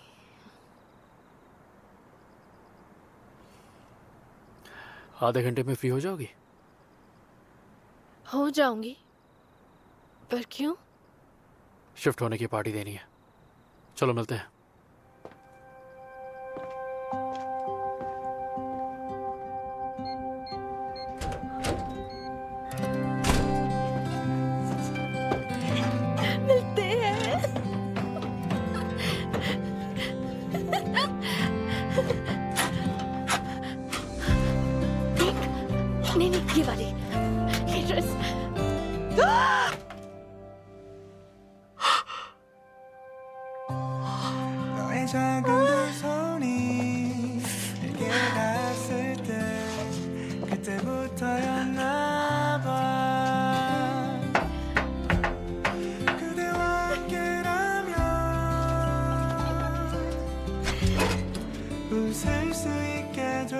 आधे घंटे में फ्री हो जाओगी? हो जाऊंगी, पर क्यों? शिफ्ट होने की पार्टी देनी है। चलो मिलते हैं। मिलते हैं। नहीं नहीं, ये वाली, ये ड्रेस। 너의 작은 두 손이 내게 닿았을 때 그때부터였나 봐. 그대와 함께라면 웃을 수 있게 돼.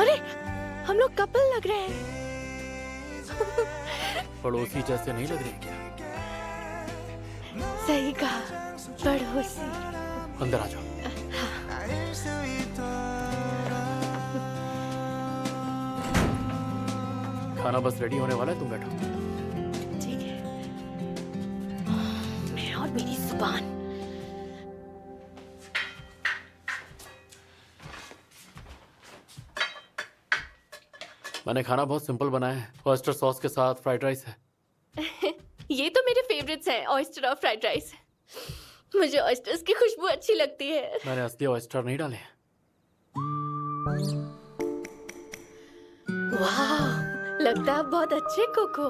अरे, हम लोग कपल लग रहे हैं। पड़ोसी जैसे नहीं लग रही क्या? सही कहा, पड़ोसी। अंदर आ जाओ। खाना बस रेडी होने वाला है, तुम बैठो। ठीक है। मैं और मेरी जुबान। मैंने खाना बहुत सिंपल बनाया है। ऑयस्टर सॉस के साथ फ्राइड राइस है। ये तो मेरे फेवरेट्स हैं, ऑयस्टर और फ्राइड राइस। मुझे ऑयस्टर्स की खुशबू अच्छी लगती है। मैंने असली ऑयस्टर नहीं डाले हैं। वाह, लगता है बहुत अच्छे कुक हो।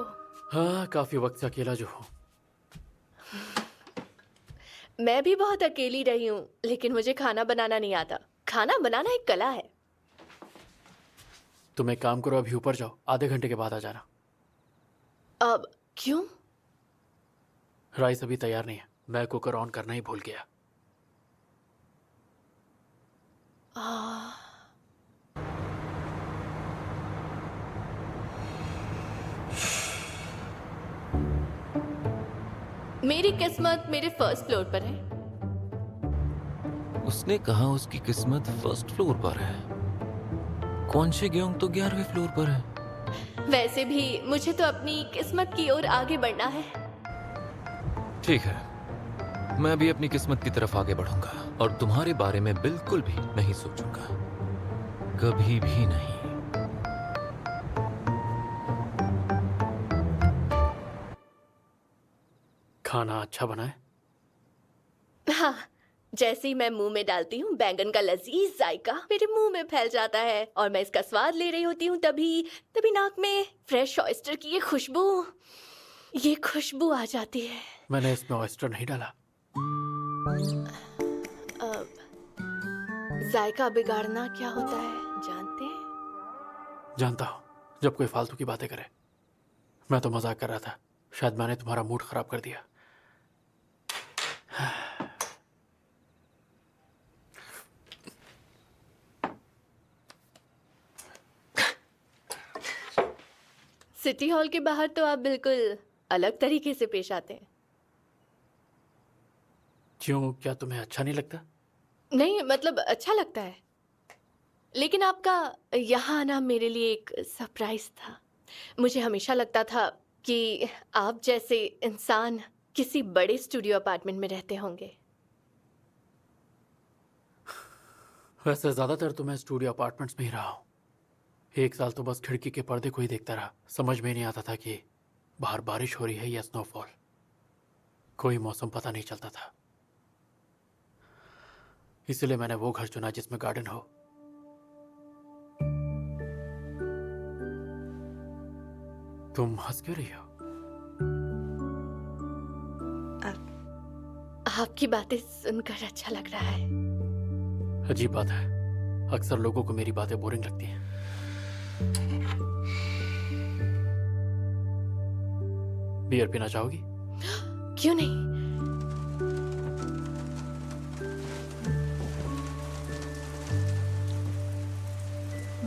हाँ, काफी वक्त से अकेला जो हूँ। मैं भी बहुत अकेली रही हूँ, लेकिन मुझे खाना बनाना नहीं आता। खाना बनाना एक कला है। तुम एक काम करो, अभी ऊपर जाओ, आधे घंटे के बाद आ जाना। अब क्यों? राइस अभी तैयार नहीं है, मैं कुकर ऑन करना ही भूल गया। मेरी किस्मत मेरे फर्स्ट फ्लोर पर है। उसने कहा उसकी किस्मत फर्स्ट फ्लोर पर है। कौन-से ग्योंग तो 11वें फ्लोर पर है। वैसे भी मुझे तो अपनी किस्मत की ओर आगे बढ़ना है। ठीक है, मैं भी अपनी किस्मत की तरफ आगे बढ़ूंगा और तुम्हारे बारे में बिल्कुल भी नहीं सोचूंगा, कभी भी नहीं। खाना अच्छा बना है? हाँ, जैसे ही मैं मुंह में डालती हूँ, बैंगन का लजीज जायका मेरे मुंह में फैल जाता है और मैं इसका स्वाद ले रही होती हूँ, तभी नाक में फ्रेश ऑयस्टर की ये खुशबू आ जाती है। मैंने इसमें ऑयस्टर नहीं डाला। जायका बिगाड़ना क्या होता है जानते हैं? जानता हूँ, जब कोई फालतू की बातें करे। मैं तो मजाक कर रहा था, शायद मैंने तुम्हारा मूड खराब कर दिया। सिटी हॉल के बाहर तो आप बिल्कुल अलग तरीके से पेश आते हैं। क्यों, क्या तुम्हें अच्छा नहीं लगता? नहीं, मतलब अच्छा लगता है, लेकिन आपका यहाँ आना मेरे लिए एक सरप्राइज था। मुझे हमेशा लगता था कि आप जैसे इंसान किसी बड़े स्टूडियो अपार्टमेंट में रहते होंगे। वैसे ज्यादातर तो मैं स्टूडियो अपार्टमेंट्स में ही रहा हूँ। 1 साल तो बस खिड़की के पर्दे को ही देखता रहा। समझ में नहीं आता था कि बाहर बारिश हो रही है या स्नोफॉल। कोई मौसम पता नहीं चलता था। इसलिए मैंने वो घर चुना जिसमें गार्डन हो। तुम हंस क्यों रही हो? आपकी बातें सुनकर अच्छा लग रहा है। अजीब बात है, अक्सर लोगों को मेरी बातें बोरिंग लगती हैं। बियर पीना चाहोगी? क्यों नहीं?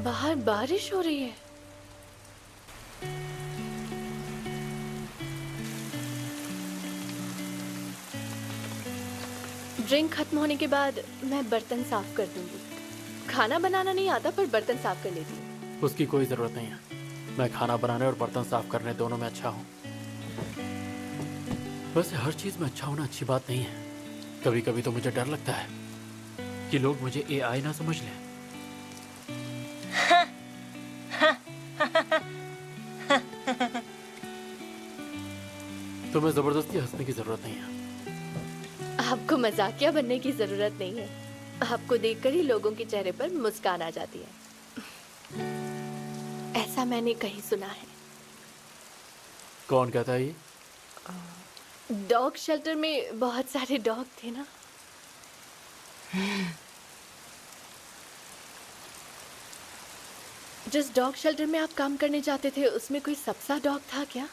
बाहर बारिश हो रही है। ड्रिंक खत्म होने के बाद मैं बर्तन साफ कर दूंगी। खाना बनाना नहीं आता, पर बर्तन साफ कर लेती हूँ। उसकी कोई जरूरत नहीं है। मैं खाना बनाने और बर्तन साफ करने दोनों में अच्छा हूँ। वैसे हर चीज में अच्छा होना अच्छी बात नहीं है। कभी कभी तो मुझे डर लगता है कि लोग मुझे एआई ना समझ लें। तुम्हें जबरदस्ती हंसने की जरूरत नहीं है। आपको मजाकिया बनने की जरूरत नहीं है। आपको देखकर ही लोगों के चेहरे पर मुस्कान आ जाती है। ऐसा मैंने कहीं सुना है। कौन कहता है ये? डॉग शेल्टर में बहुत सारे डॉग थे ना। जिस डॉग शेल्टर में आप काम करने जाते थे उसमें कोई सबसा डॉग था क्या?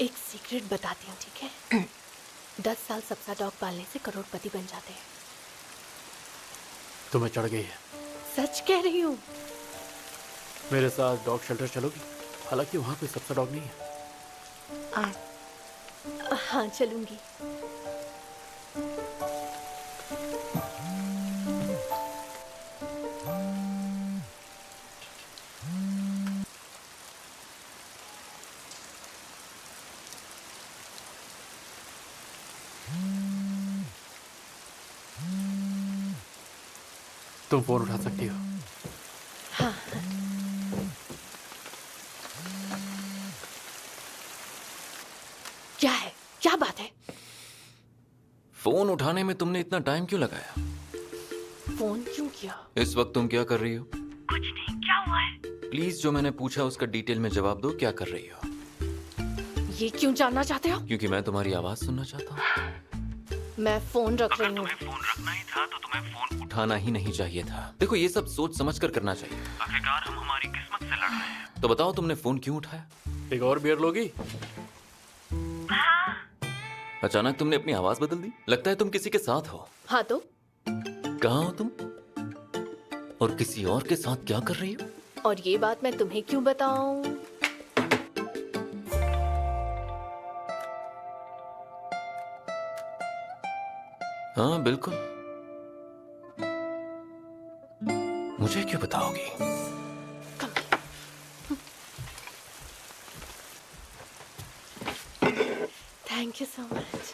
एक सीक्रेट बताती हूँ, ठीक है? 10 साल सबसा डॉग पालने से करोड़पति बन जाते हैं। तुम्हें चढ़ गई है। सच कह रही हूँ। मेरे साथ डॉग शेल्टर चलोगी? हालांकि वहां कोई सबसा डॉग नहीं है। हाँ, चलूंगी। तुम फोन उठा सकती हो। हाँ। क्या है? क्या बात है? फोन उठाने में तुमने इतना टाइम क्यों लगाया? फोन क्यों किया? इस वक्त तुम क्या कर रही हो? कुछ नहीं, क्या हुआ है? प्लीज जो मैंने पूछा उसका डिटेल में जवाब दो। क्या कर रही हो? ये क्यों जानना चाहते हो? क्योंकि मैं तुम्हारी आवाज सुनना चाहता हूँ। मैं फोन रख रही हूँ। फोन रखना ही था तो तुम्हें फोन उठाना ही नहीं चाहिए था। देखो, ये सब सोच समझ कर करना चाहिए। आखिरकार हम हमारी किस्मत से लड़ रहे हैं। तो बताओ, तुमने फोन क्यों उठाया? एक और बियर लोगी? अचानक तुमने अपनी आवाज बदल दी। लगता है तुम किसी के साथ हो। हाँ तो? कहाँ हो तुम? और किसी और के साथ क्या कर रही हो? और ये बात मैं तुम्हें क्यों बताऊं? हाँ बिल्कुल। मुझे क्यों बताओगी? Thank you so much.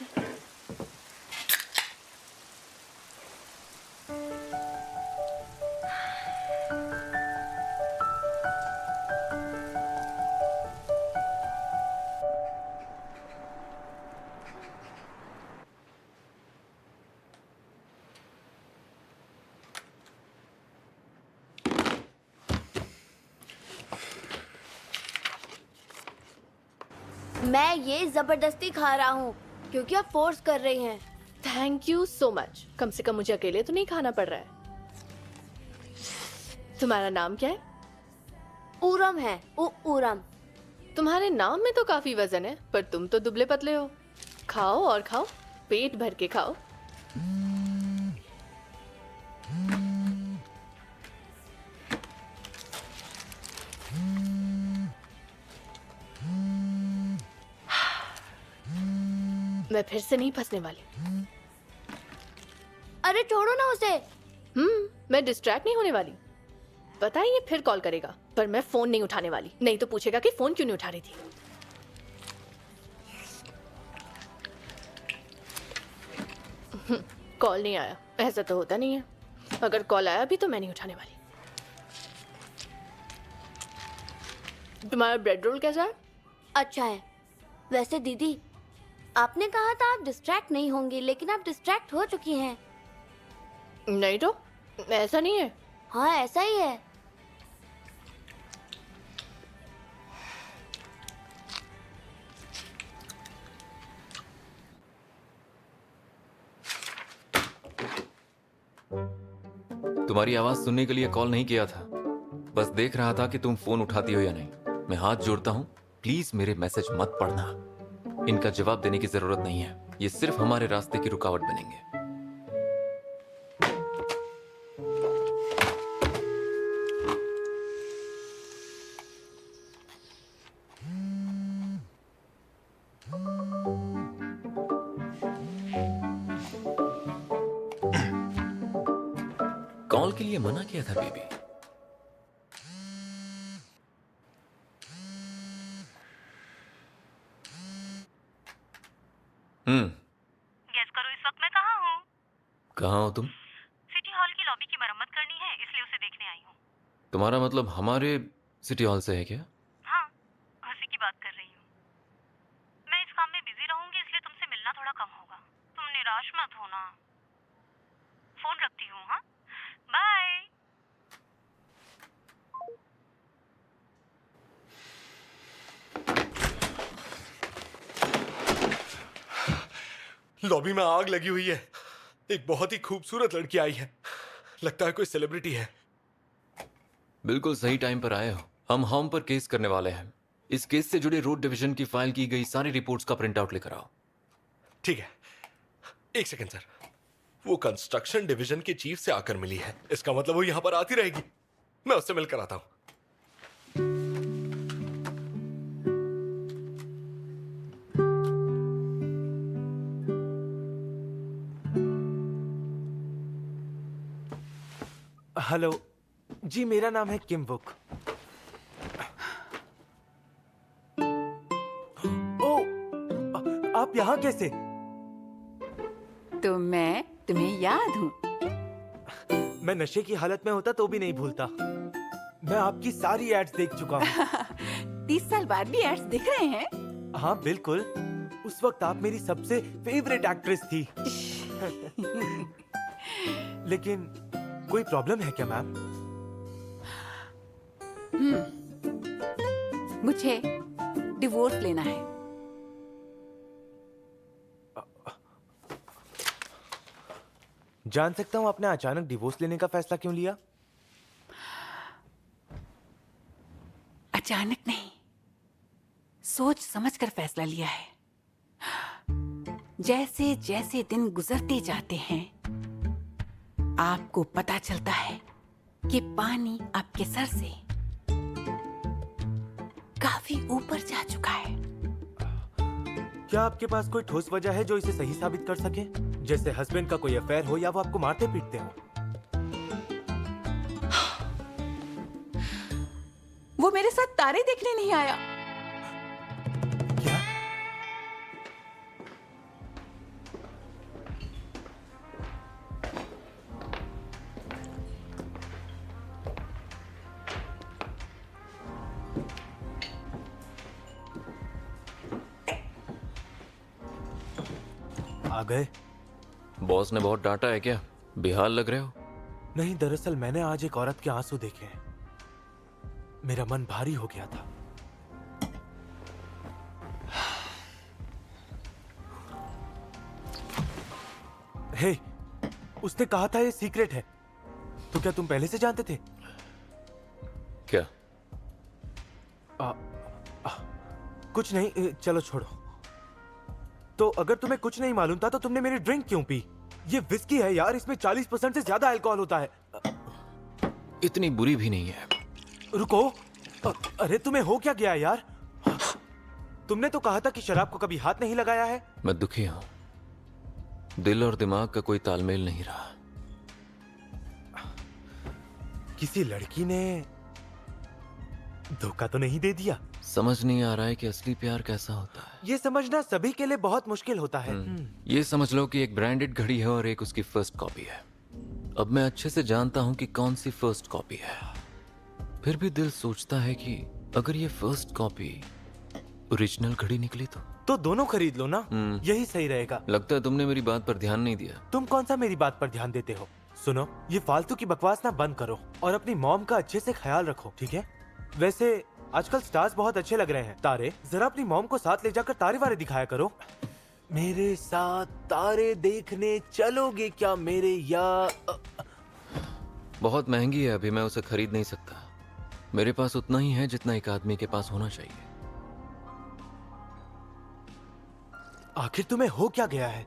मैं ये जबरदस्ती खा रहा हूँ क्योंकि आप फोर्स कर रही हैं। Thank you so much. कम से कम मुझे अकेले तो नहीं खाना पड़ रहा है। तुम्हारा नाम क्या है? उरम है। उरम। तुम्हारे नाम में तो काफी वजन है, पर तुम तो दुबले पतले हो। खाओ और खाओ, पेट भर के खाओ। मैं फिर से नहीं फंसने वाली। अरे छोड़ो ना उसे। मैं डिस्ट्रैक्ट नहीं होने वाली। पता है ये फिर कॉल करेगा, पर मैं फोन नहीं उठाने वाली। नहीं तो पूछेगा कि फोन क्यों नहीं उठा रही थी। कॉल नहीं आया, ऐसा तो होता नहीं है। अगर कॉल आया भी तो मैं नहीं उठाने वाली। तुम्हारा ब्रेड रोल कैसा है? अच्छा है। वैसे दीदी, आपने कहा था आप डिस्ट्रैक्ट नहीं होंगी, लेकिन आप डिस्ट्रैक्ट हो चुकी हैं। नहीं तो ऐसा नहीं है। हाँ ऐसा ही है। तुम्हारी आवाज सुनने के लिए कॉल नहीं किया था, बस देख रहा था कि तुम फोन उठाती हो या नहीं। मैं हाथ जोड़ता हूँ, प्लीज मेरे मैसेज मत पढ़ना। इनका जवाब देने की जरूरत नहीं है, ये सिर्फ हमारे रास्ते की रुकावट बनेंगे। कॉल के लिए मना किया था बेबी। गेस करो इस वक्त मैं कहाँ हूँ? कहाँ हो तुम? सिटी हॉल की लॉबी की मरम्मत करनी है, इसलिए उसे देखने आई हूँ। तुम्हारा मतलब हमारे सिटी हॉल से है क्या? हाँ, उसी की बात कर रही हूँ। मैं इस काम में बिजी रहूंगी, इसलिए तुमसे मिलना थोड़ा कम होगा। तुम निराश मत होना। फोन रखती हूँ। हाँ, बाय। लॉबी में आग लगी हुई है। एक बहुत ही खूबसूरत लड़की आई है, लगता है कोई सेलिब्रिटी है। बिल्कुल सही टाइम पर आए हो। हम होम पर केस करने वाले हैं। इस केस से जुड़े रोड डिवीजन की फाइल की गई सारी रिपोर्ट्स का प्रिंट आउट लेकर आओ। ठीक है, एक सेकंड सर। वो कंस्ट्रक्शन डिवीजन के चीफ से आकर मिली है, इसका मतलब वो यहां पर आती रहेगी। मैं उससे मिलकर आता हूं। हेलो जी, मेरा नाम है किम वुक। आप यहाँ कैसे? तो मैं तुम्हें याद हूँ। मैं नशे की हालत में होता तो भी नहीं भूलता। मैं आपकी सारी एड्स देख चुका हूँ। 30 साल बाद भी एड्स दिख रहे हैं? हाँ बिल्कुल, उस वक्त आप मेरी सबसे फेवरेट एक्ट्रेस थी। लेकिन कोई प्रॉब्लम है क्या मैम? मुझे डिवोर्स लेना है। जान सकता हूँ आपने अचानक डिवोर्स लेने का फैसला क्यों लिया? अचानक नहीं, सोच समझकर फैसला लिया है। जैसे जैसे दिन गुजरते जाते हैं, आपको पता चलता है कि पानी आपके सर से काफी ऊपर जा चुका है। क्या आपके पास कोई ठोस वजह है जो इसे सही साबित कर सके? जैसे हस्बैंड का कोई अफेयर हो या वो आपको मारते पीटते हो? वो मेरे साथ तारे देखने नहीं आया। क्या? आ गए? बॉस ने बहुत डांटा है क्या? बेहाल लग रहे हो। नहीं, दरअसल मैंने आज एक औरत के आंसू देखे हैं। मेरा मन भारी हो गया था। हे, उसने कहा था ये सीक्रेट है, तो क्या तुम पहले से जानते थे? क्या? कुछ नहीं, चलो छोड़ो। तो अगर तुम्हें कुछ नहीं मालूम था तो तुमने मेरी ड्रिंक क्यों पी? ये विस्की है यार, इसमें 40% से ज्यादा अल्कोहल होता है। इतनी बुरी भी नहीं है। रुको, अरे तुम्हें हो क्या गया यार? तुमने तो कहा था कि शराब को कभी हाथ नहीं लगाया है। मैं दुखी हूं, दिल और दिमाग का कोई तालमेल नहीं रहा। किसी लड़की ने धोखा तो नहीं दे दिया? समझ नहीं आ रहा है कि असली प्यार कैसा होता है। ये समझना सभी के लिए बहुत मुश्किल होता है। ये समझ लो कि एक ब्रांडेड घड़ी है और एक उसकी फर्स्ट कॉपी है। अब मैं अच्छे से जानता हूं कि कौन सी फर्स्ट कॉपी है, फिर भी दिल सोचता है कि अगर ये फर्स्ट कॉपी ओरिजिनल घड़ी निकली तो दोनों खरीद लो ना, यही सही रहेगा। लगता है तुमने मेरी बात पर ध्यान नहीं दिया। तुम कौन सा मेरी बात पर ध्यान देते हो? सुनो, ये फालतू की बकवास ना बंद करो और अपनी मॉम का अच्छे से ख्याल रखो, ठीक है? वैसे आजकल स्टार्स बहुत अच्छे लग रहे हैं। तारे, जरा अपनी मॉम को साथ ले जाकर तारे वारे दिखाया करो। मेरे साथ तारे देखने चलोगे क्या मेरे यार? बहुत महंगी है, अभी मैं उसे खरीद नहीं सकता। मेरे पास उतना ही है जितना एक आदमी के पास होना चाहिए। आखिर तुम्हें हो क्या गया है?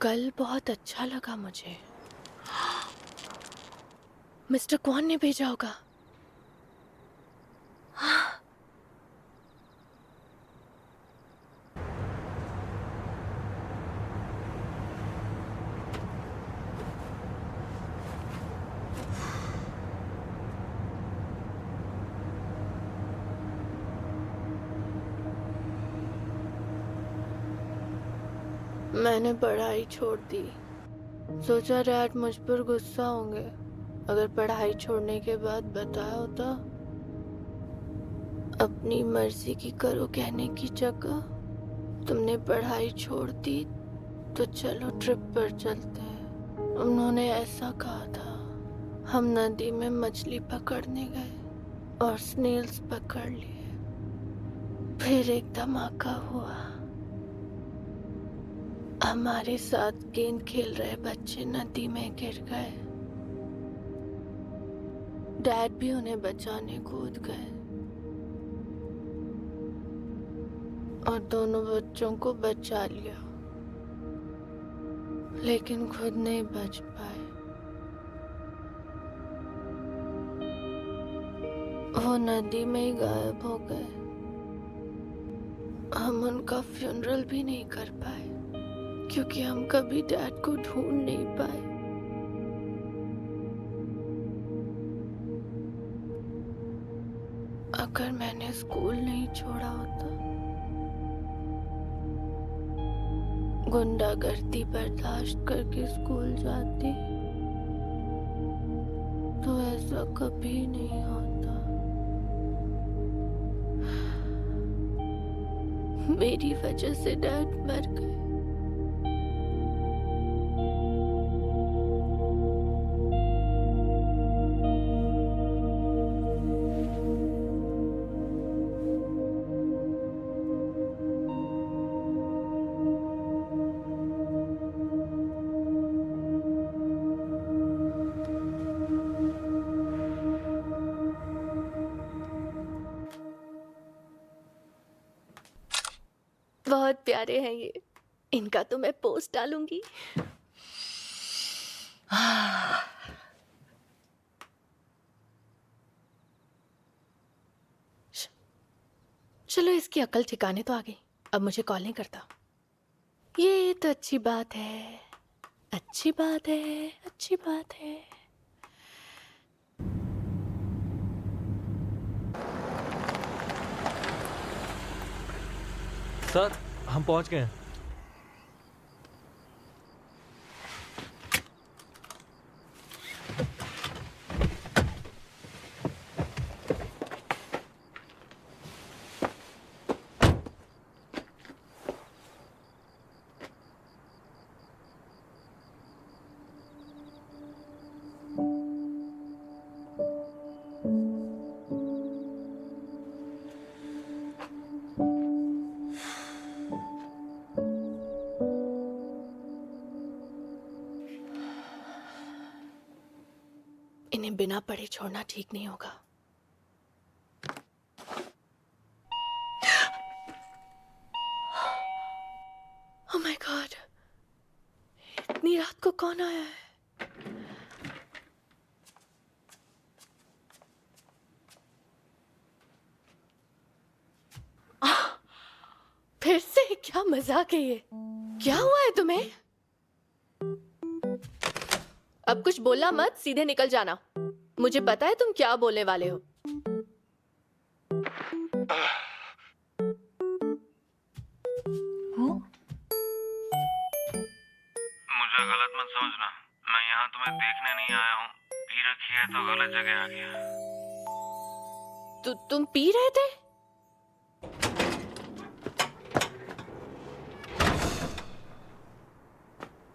कल बहुत अच्छा लगा मुझे। मिस्टर क्वान ने भेजा होगा। मैंने पढ़ाई छोड़ दी। सोचा डैड मुझ पर गुस्सा होंगे अगर पढ़ाई छोड़ने के बाद बताया होता। अपनी मर्जी की करो कहने की जगह तुमने पढ़ाई छोड़ दी तो चलो ट्रिप पर चलते हैं। उन्होंने ऐसा कहा था। हम नदी में मछली पकड़ने गए और स्नेल्स पकड़ लिए। फिर एक धमाका हुआ। हमारे साथ गेंद खेल रहे बच्चे नदी में गिर गए। डैड भी उन्हें बचाने कूद गए और दोनों बच्चों को बचा लिया, लेकिन खुद नहीं बच पाए। वो नदी में ही गायब हो गए। हम उनका फ्यूनरल भी नहीं कर पाए क्योंकि हम कभी डैड को ढूंढ नहीं पाए। अगर मैंने स्कूल नहीं छोड़ा होता, गुंडागर्दी बर्दाश्त करके स्कूल जाती, तो ऐसा कभी नहीं होता। मेरी वजह से डैड मर गए। बहुत प्यारे हैं ये। इनका तो मैं पोस्ट डालूंगी। चलो इसकी अकल ठिकाने तो आ गई। अब मुझे कॉल नहीं करता। ये तो अच्छी बात है, अच्छी बात है, अच्छी बात है। सर, हम पहुंच गए हैं। इन्हें बिना पढ़े छोड़ना ठीक नहीं होगा। ओह माय गॉड, इतनी रात को कौन आया है? फिर से क्या मजाक है ये? क्या हुआ है तुम्हें? अब कुछ बोलना मत, सीधे निकल जाना। मुझे पता है तुम क्या बोलने वाले हो। मुझे गलत मत समझना, मैं यहाँ तुम्हें देखने नहीं आया हूँ। पी रखी है तो गलत जगह आ गया। तुम पी रहे थे?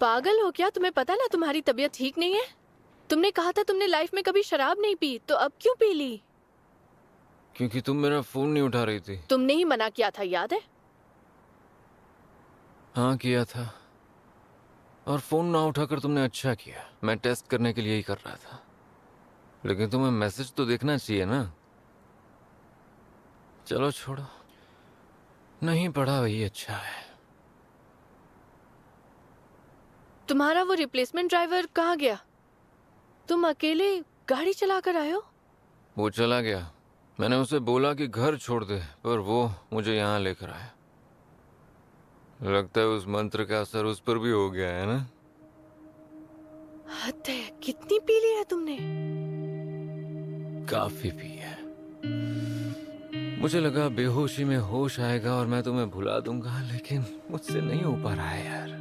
पागल हो क्या? तुम्हें पता ना तुम्हारी तबीयत ठीक नहीं है। तुमने कहा था तुमने लाइफ में कभी शराब नहीं पी, तो अब क्यों पी ली? क्योंकि तुम मेरा फोन नहीं उठा रही थी। तुमने ही मना किया था, याद है? हाँ किया था, और फोन ना उठाकर तुमने अच्छा किया। मैं टेस्ट करने के लिए ही कर रहा था, लेकिन तुम्हें मैसेज तो देखना चाहिए ना। चलो छोड़ो, नहीं पढ़ा वही अच्छा है। तुम्हारा वो रिप्लेसमेंट ड्राइवर कहाँ गया? तुम अकेले गाड़ी चला कर आए हो? वो चला गया। मैंने उसे बोला कि घर छोड़ दे, पर वो मुझे यहाँ लेकर आया। लगता है उस मंत्र का असर उस पर भी हो गया है ना। हद है, कितनी पी ली है तुमने? काफी पी है। मुझे लगा बेहोशी में होश आएगा और मैं तुम्हें भुला दूंगा, लेकिन मुझसे नहीं हो पा रहा है यार।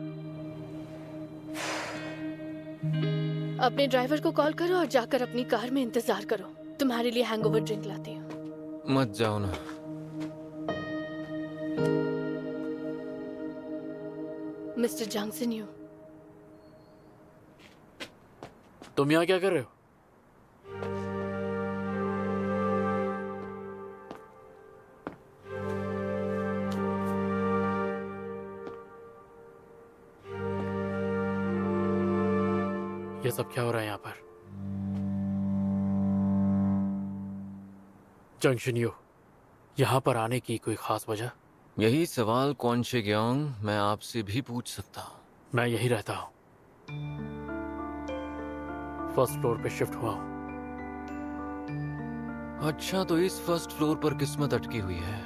अपने ड्राइवर को कॉल करो और जाकर अपनी कार में इंतजार करो। तुम्हारे लिए हैंगओवर ड्रिंक लाती हूँ। मत जाओ ना। मिस्टर जंगसन यू। तुम यहाँ क्या कर रहे हो? ये सब क्या हो रहा है यहाँ पर? जंक्शन यू, यहाँ पर आने की कोई खास वजह? यही सवाल कौनशे ग्योंग मैं आपसे भी पूछ सकता हूँ। मैं यही रहता हूँ, फर्स्ट फ्लोर पे शिफ्ट हुआ हूँ। अच्छा, तो इस फर्स्ट फ्लोर पर किस्मत अटकी हुई है।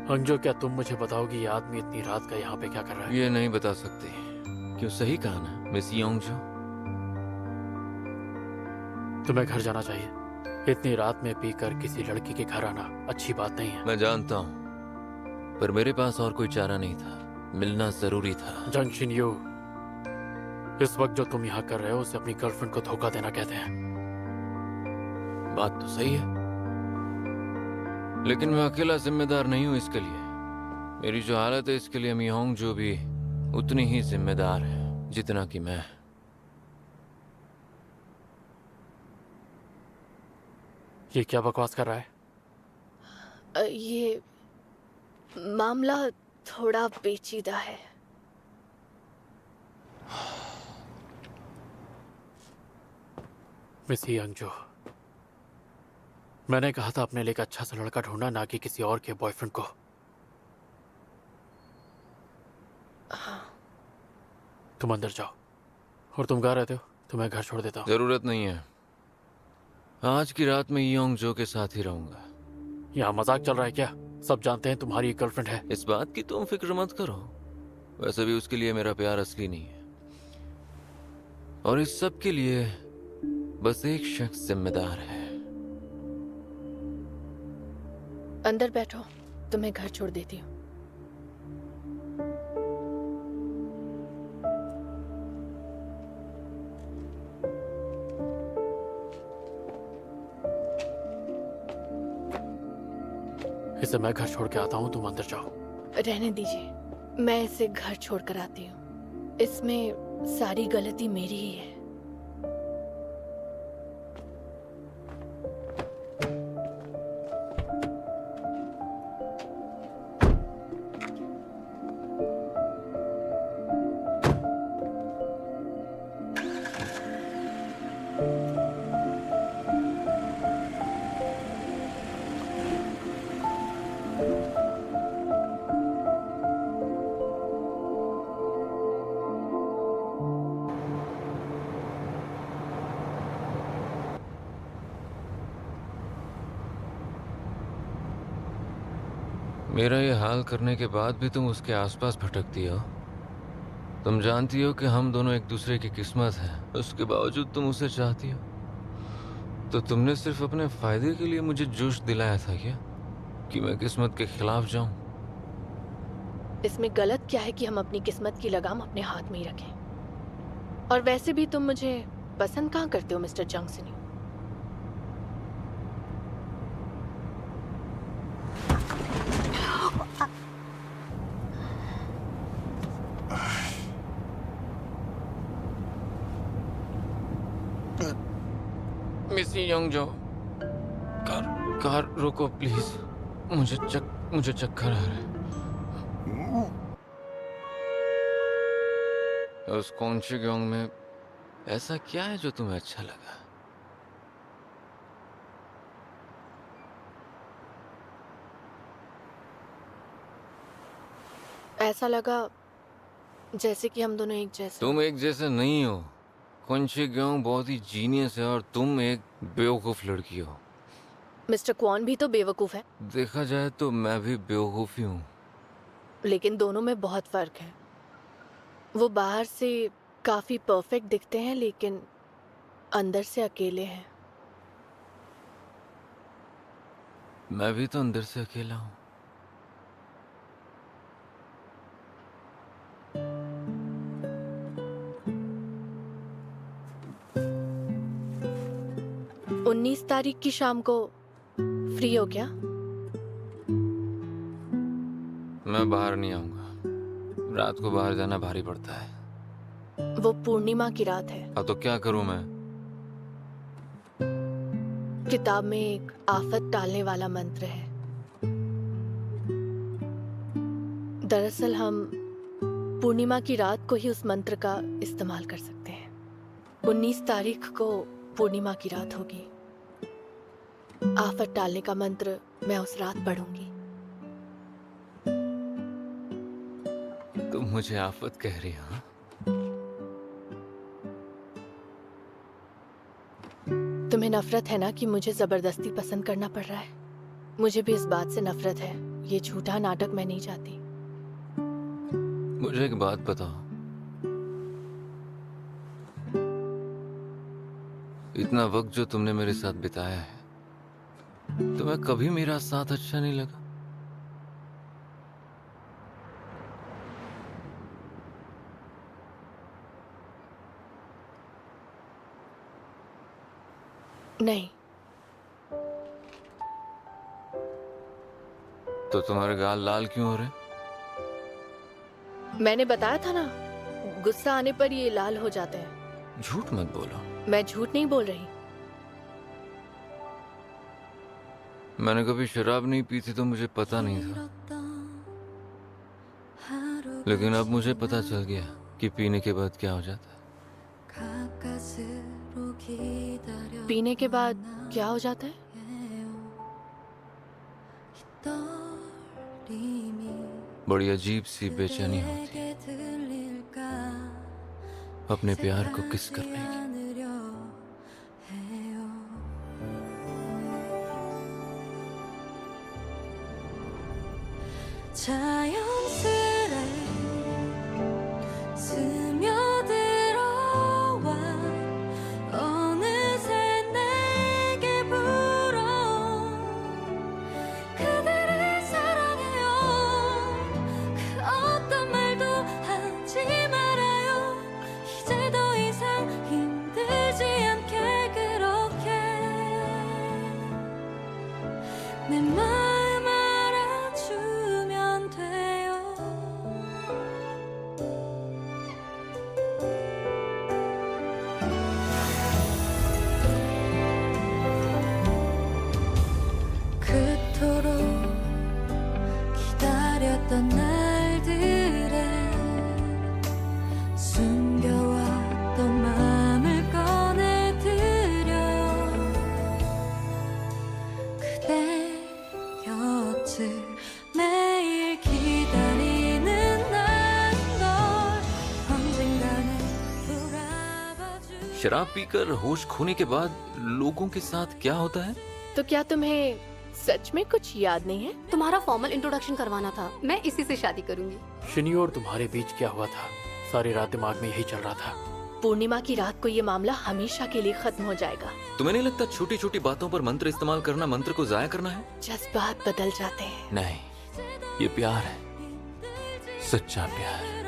अंजो, क्या तुम मुझे बताओगी ये आदमी इतनी रात का यहाँ पे क्या कर रहा है? ये नहीं बता सकते। क्यों, सही कहा ना मिस योंगजो? तुम्हें घर जाना चाहिए। इतनी रात में पीकर किसी लड़की के घर आना अच्छी बात नहीं है। मैं जानता हूँ, पर मेरे पास और कोई चारा नहीं था। मिलना जरूरी था। जंक्शन यू, इस वक्त जो तुम यहाँ कर रहे हो उसे अपनी गर्लफ्रेंड को धोखा देना कहते हैं। बात तो सही है, लेकिन मैं अकेला जिम्मेदार नहीं हूँ इसके लिए। मेरी जो हालत है इसके लिए मियोंग जो भी उतनी ही जिम्मेदार है जितना कि मैं। ये क्या बकवास कर रहा है? ये मामला थोड़ा पेचीदा है। मिस यंगजो, मैंने कहा था अपने लिए एक अच्छा सा लड़का ढूंढना, ना कि किसी और के बॉयफ्रेंड को। तुम अंदर जाओ। और तुम कहाँ रहते हो? तुम्हें घर छोड़ देता हूँ। जरूरत नहीं है, आज की रात में योंगजो के साथ ही रहूंगा। यहाँ मजाक चल रहा है क्या? सब जानते हैं तुम्हारी एक गर्लफ्रेंड है। इस बात की तुम फिक्र मत करो। वैसे भी उसके लिए मेरा प्यार असली नहीं है, और इस सब के लिए बस एक शख्स जिम्मेदार है। अंदर बैठो, तुम्हें घर छोड़ देती हूँ। इसे मैं घर छोड़ के आता हूँ, तुम अंदर जाओ। रहने दीजिए, मैं इसे घर छोड़ कर आती हूँ। इसमें सारी गलती मेरी ही है। मेरा ये हाल करने के बाद भी तुम उसके आसपास भटकती हो। तुम जानती हो कि हम दोनों एक दूसरे की किस्मत हैं, उसके बावजूद तुम उसे चाहती हो। तो तुमने सिर्फ अपने फायदे के लिए मुझे जोश दिलाया था क्या, कि मैं किस्मत के खिलाफ जाऊं? इसमें गलत क्या है कि हम अपनी किस्मत की लगाम अपने हाथ में ही रखें? और वैसे भी तुम मुझे पसंद कहाँ करते हो मिस्टर जंगसनी? मिस योंगजो, कार रोको प्लीज। मुझे चक्कर आ रहा है। उस कोंशीग्योंग में ऐसा क्या है जो तुम्हें अच्छा लगा? ऐसा लगा जैसे कि हम दोनों एक जैसे। तुम एक जैसे नहीं हो। कोंशीग्योंग बहुत ही जीनियस है और तुम एक बेवकूफ लड़की हो। मिस्टर क्वान भी तो बेवकूफ है। देखा जाए तो मैं भी बेवकूफ ही हूँ। लेकिन दोनों में बहुत फर्क है। वो बाहर से काफी परफेक्ट दिखते हैं लेकिन अंदर से अकेले हैं। मैं भी तो अंदर से अकेला हूँ। उन्नीस तारीख की शाम को फ्री हो क्या? मैं बाहर नहीं आऊंगा। रात को बाहर जाना भारी पड़ता है। वो पूर्णिमा की रात है। हाँ तो क्या करूं मैं? किताब में एक आफत टालने वाला मंत्र है। दरअसल हम पूर्णिमा की रात को ही उस मंत्र का इस्तेमाल कर सकते हैं। 19 तारीख को पूर्णिमा की रात होगी। आफत टालने का मंत्र मैं उस रात पढ़ूंगी। तुम मुझे आफत कह रही हो? तुम्हें नफरत है ना कि मुझे जबरदस्ती पसंद करना पड़ रहा है? मुझे भी इस बात से नफरत है। ये झूठा नाटक मैं नहीं चाहती। मुझे एक बात बताओ, इतना वक्त जो तुमने मेरे साथ बिताया है, तुम्हें कभी मेरा साथ अच्छा नहीं लगा? नहीं। तो तुम्हारे गाल लाल क्यों हो रहे? मैंने बताया था ना, गुस्सा आने पर ये लाल हो जाते हैं। झूठ मत बोलो। मैं झूठ नहीं बोल रही। मैंने कभी शराब नहीं पी थी तो मुझे पता नहीं था, लेकिन अब मुझे पता चल गया कि पीने के बाद क्या हो जाता है। पीने के बाद क्या हो जाता है? बड़ी अजीब सी बेचैनी होती है अपने प्यार को किस करने की। 자연스레 스며들어와 어느새 내게 불어 그대를 사랑해요 그 어떤 말도 하지 말아요 이제 더 이상 힘들지 않게 그렇게 내 마음 알아주면 돼요 그토록 기다렸던 날들에 숨겨왔던 마음을 꺼내드려요 그대 곁을 매일 기다리는 난걸 언젠가는 돌아봐줄 शराब पीकर होश खोने के बाद लोगों के साथ क्या होता है? तो क्या तुम्हें सच में कुछ याद नहीं है? तुम्हारा फॉर्मल इंट्रोडक्शन करवाना था, मैं इसी से शादी करूंगी। शिनी और तुम्हारे बीच क्या हुआ था? सारी रात दिमाग में यही चल रहा था। पूर्णिमा की रात को ये मामला हमेशा के लिए खत्म हो जाएगा। तुम्हें नहीं लगता छोटी छोटी बातों पर मंत्र इस्तेमाल करना मंत्र को जाया करना है? जज्बात बदल जाते हैं। नहीं, ये प्यार है, सच्चा प्यार।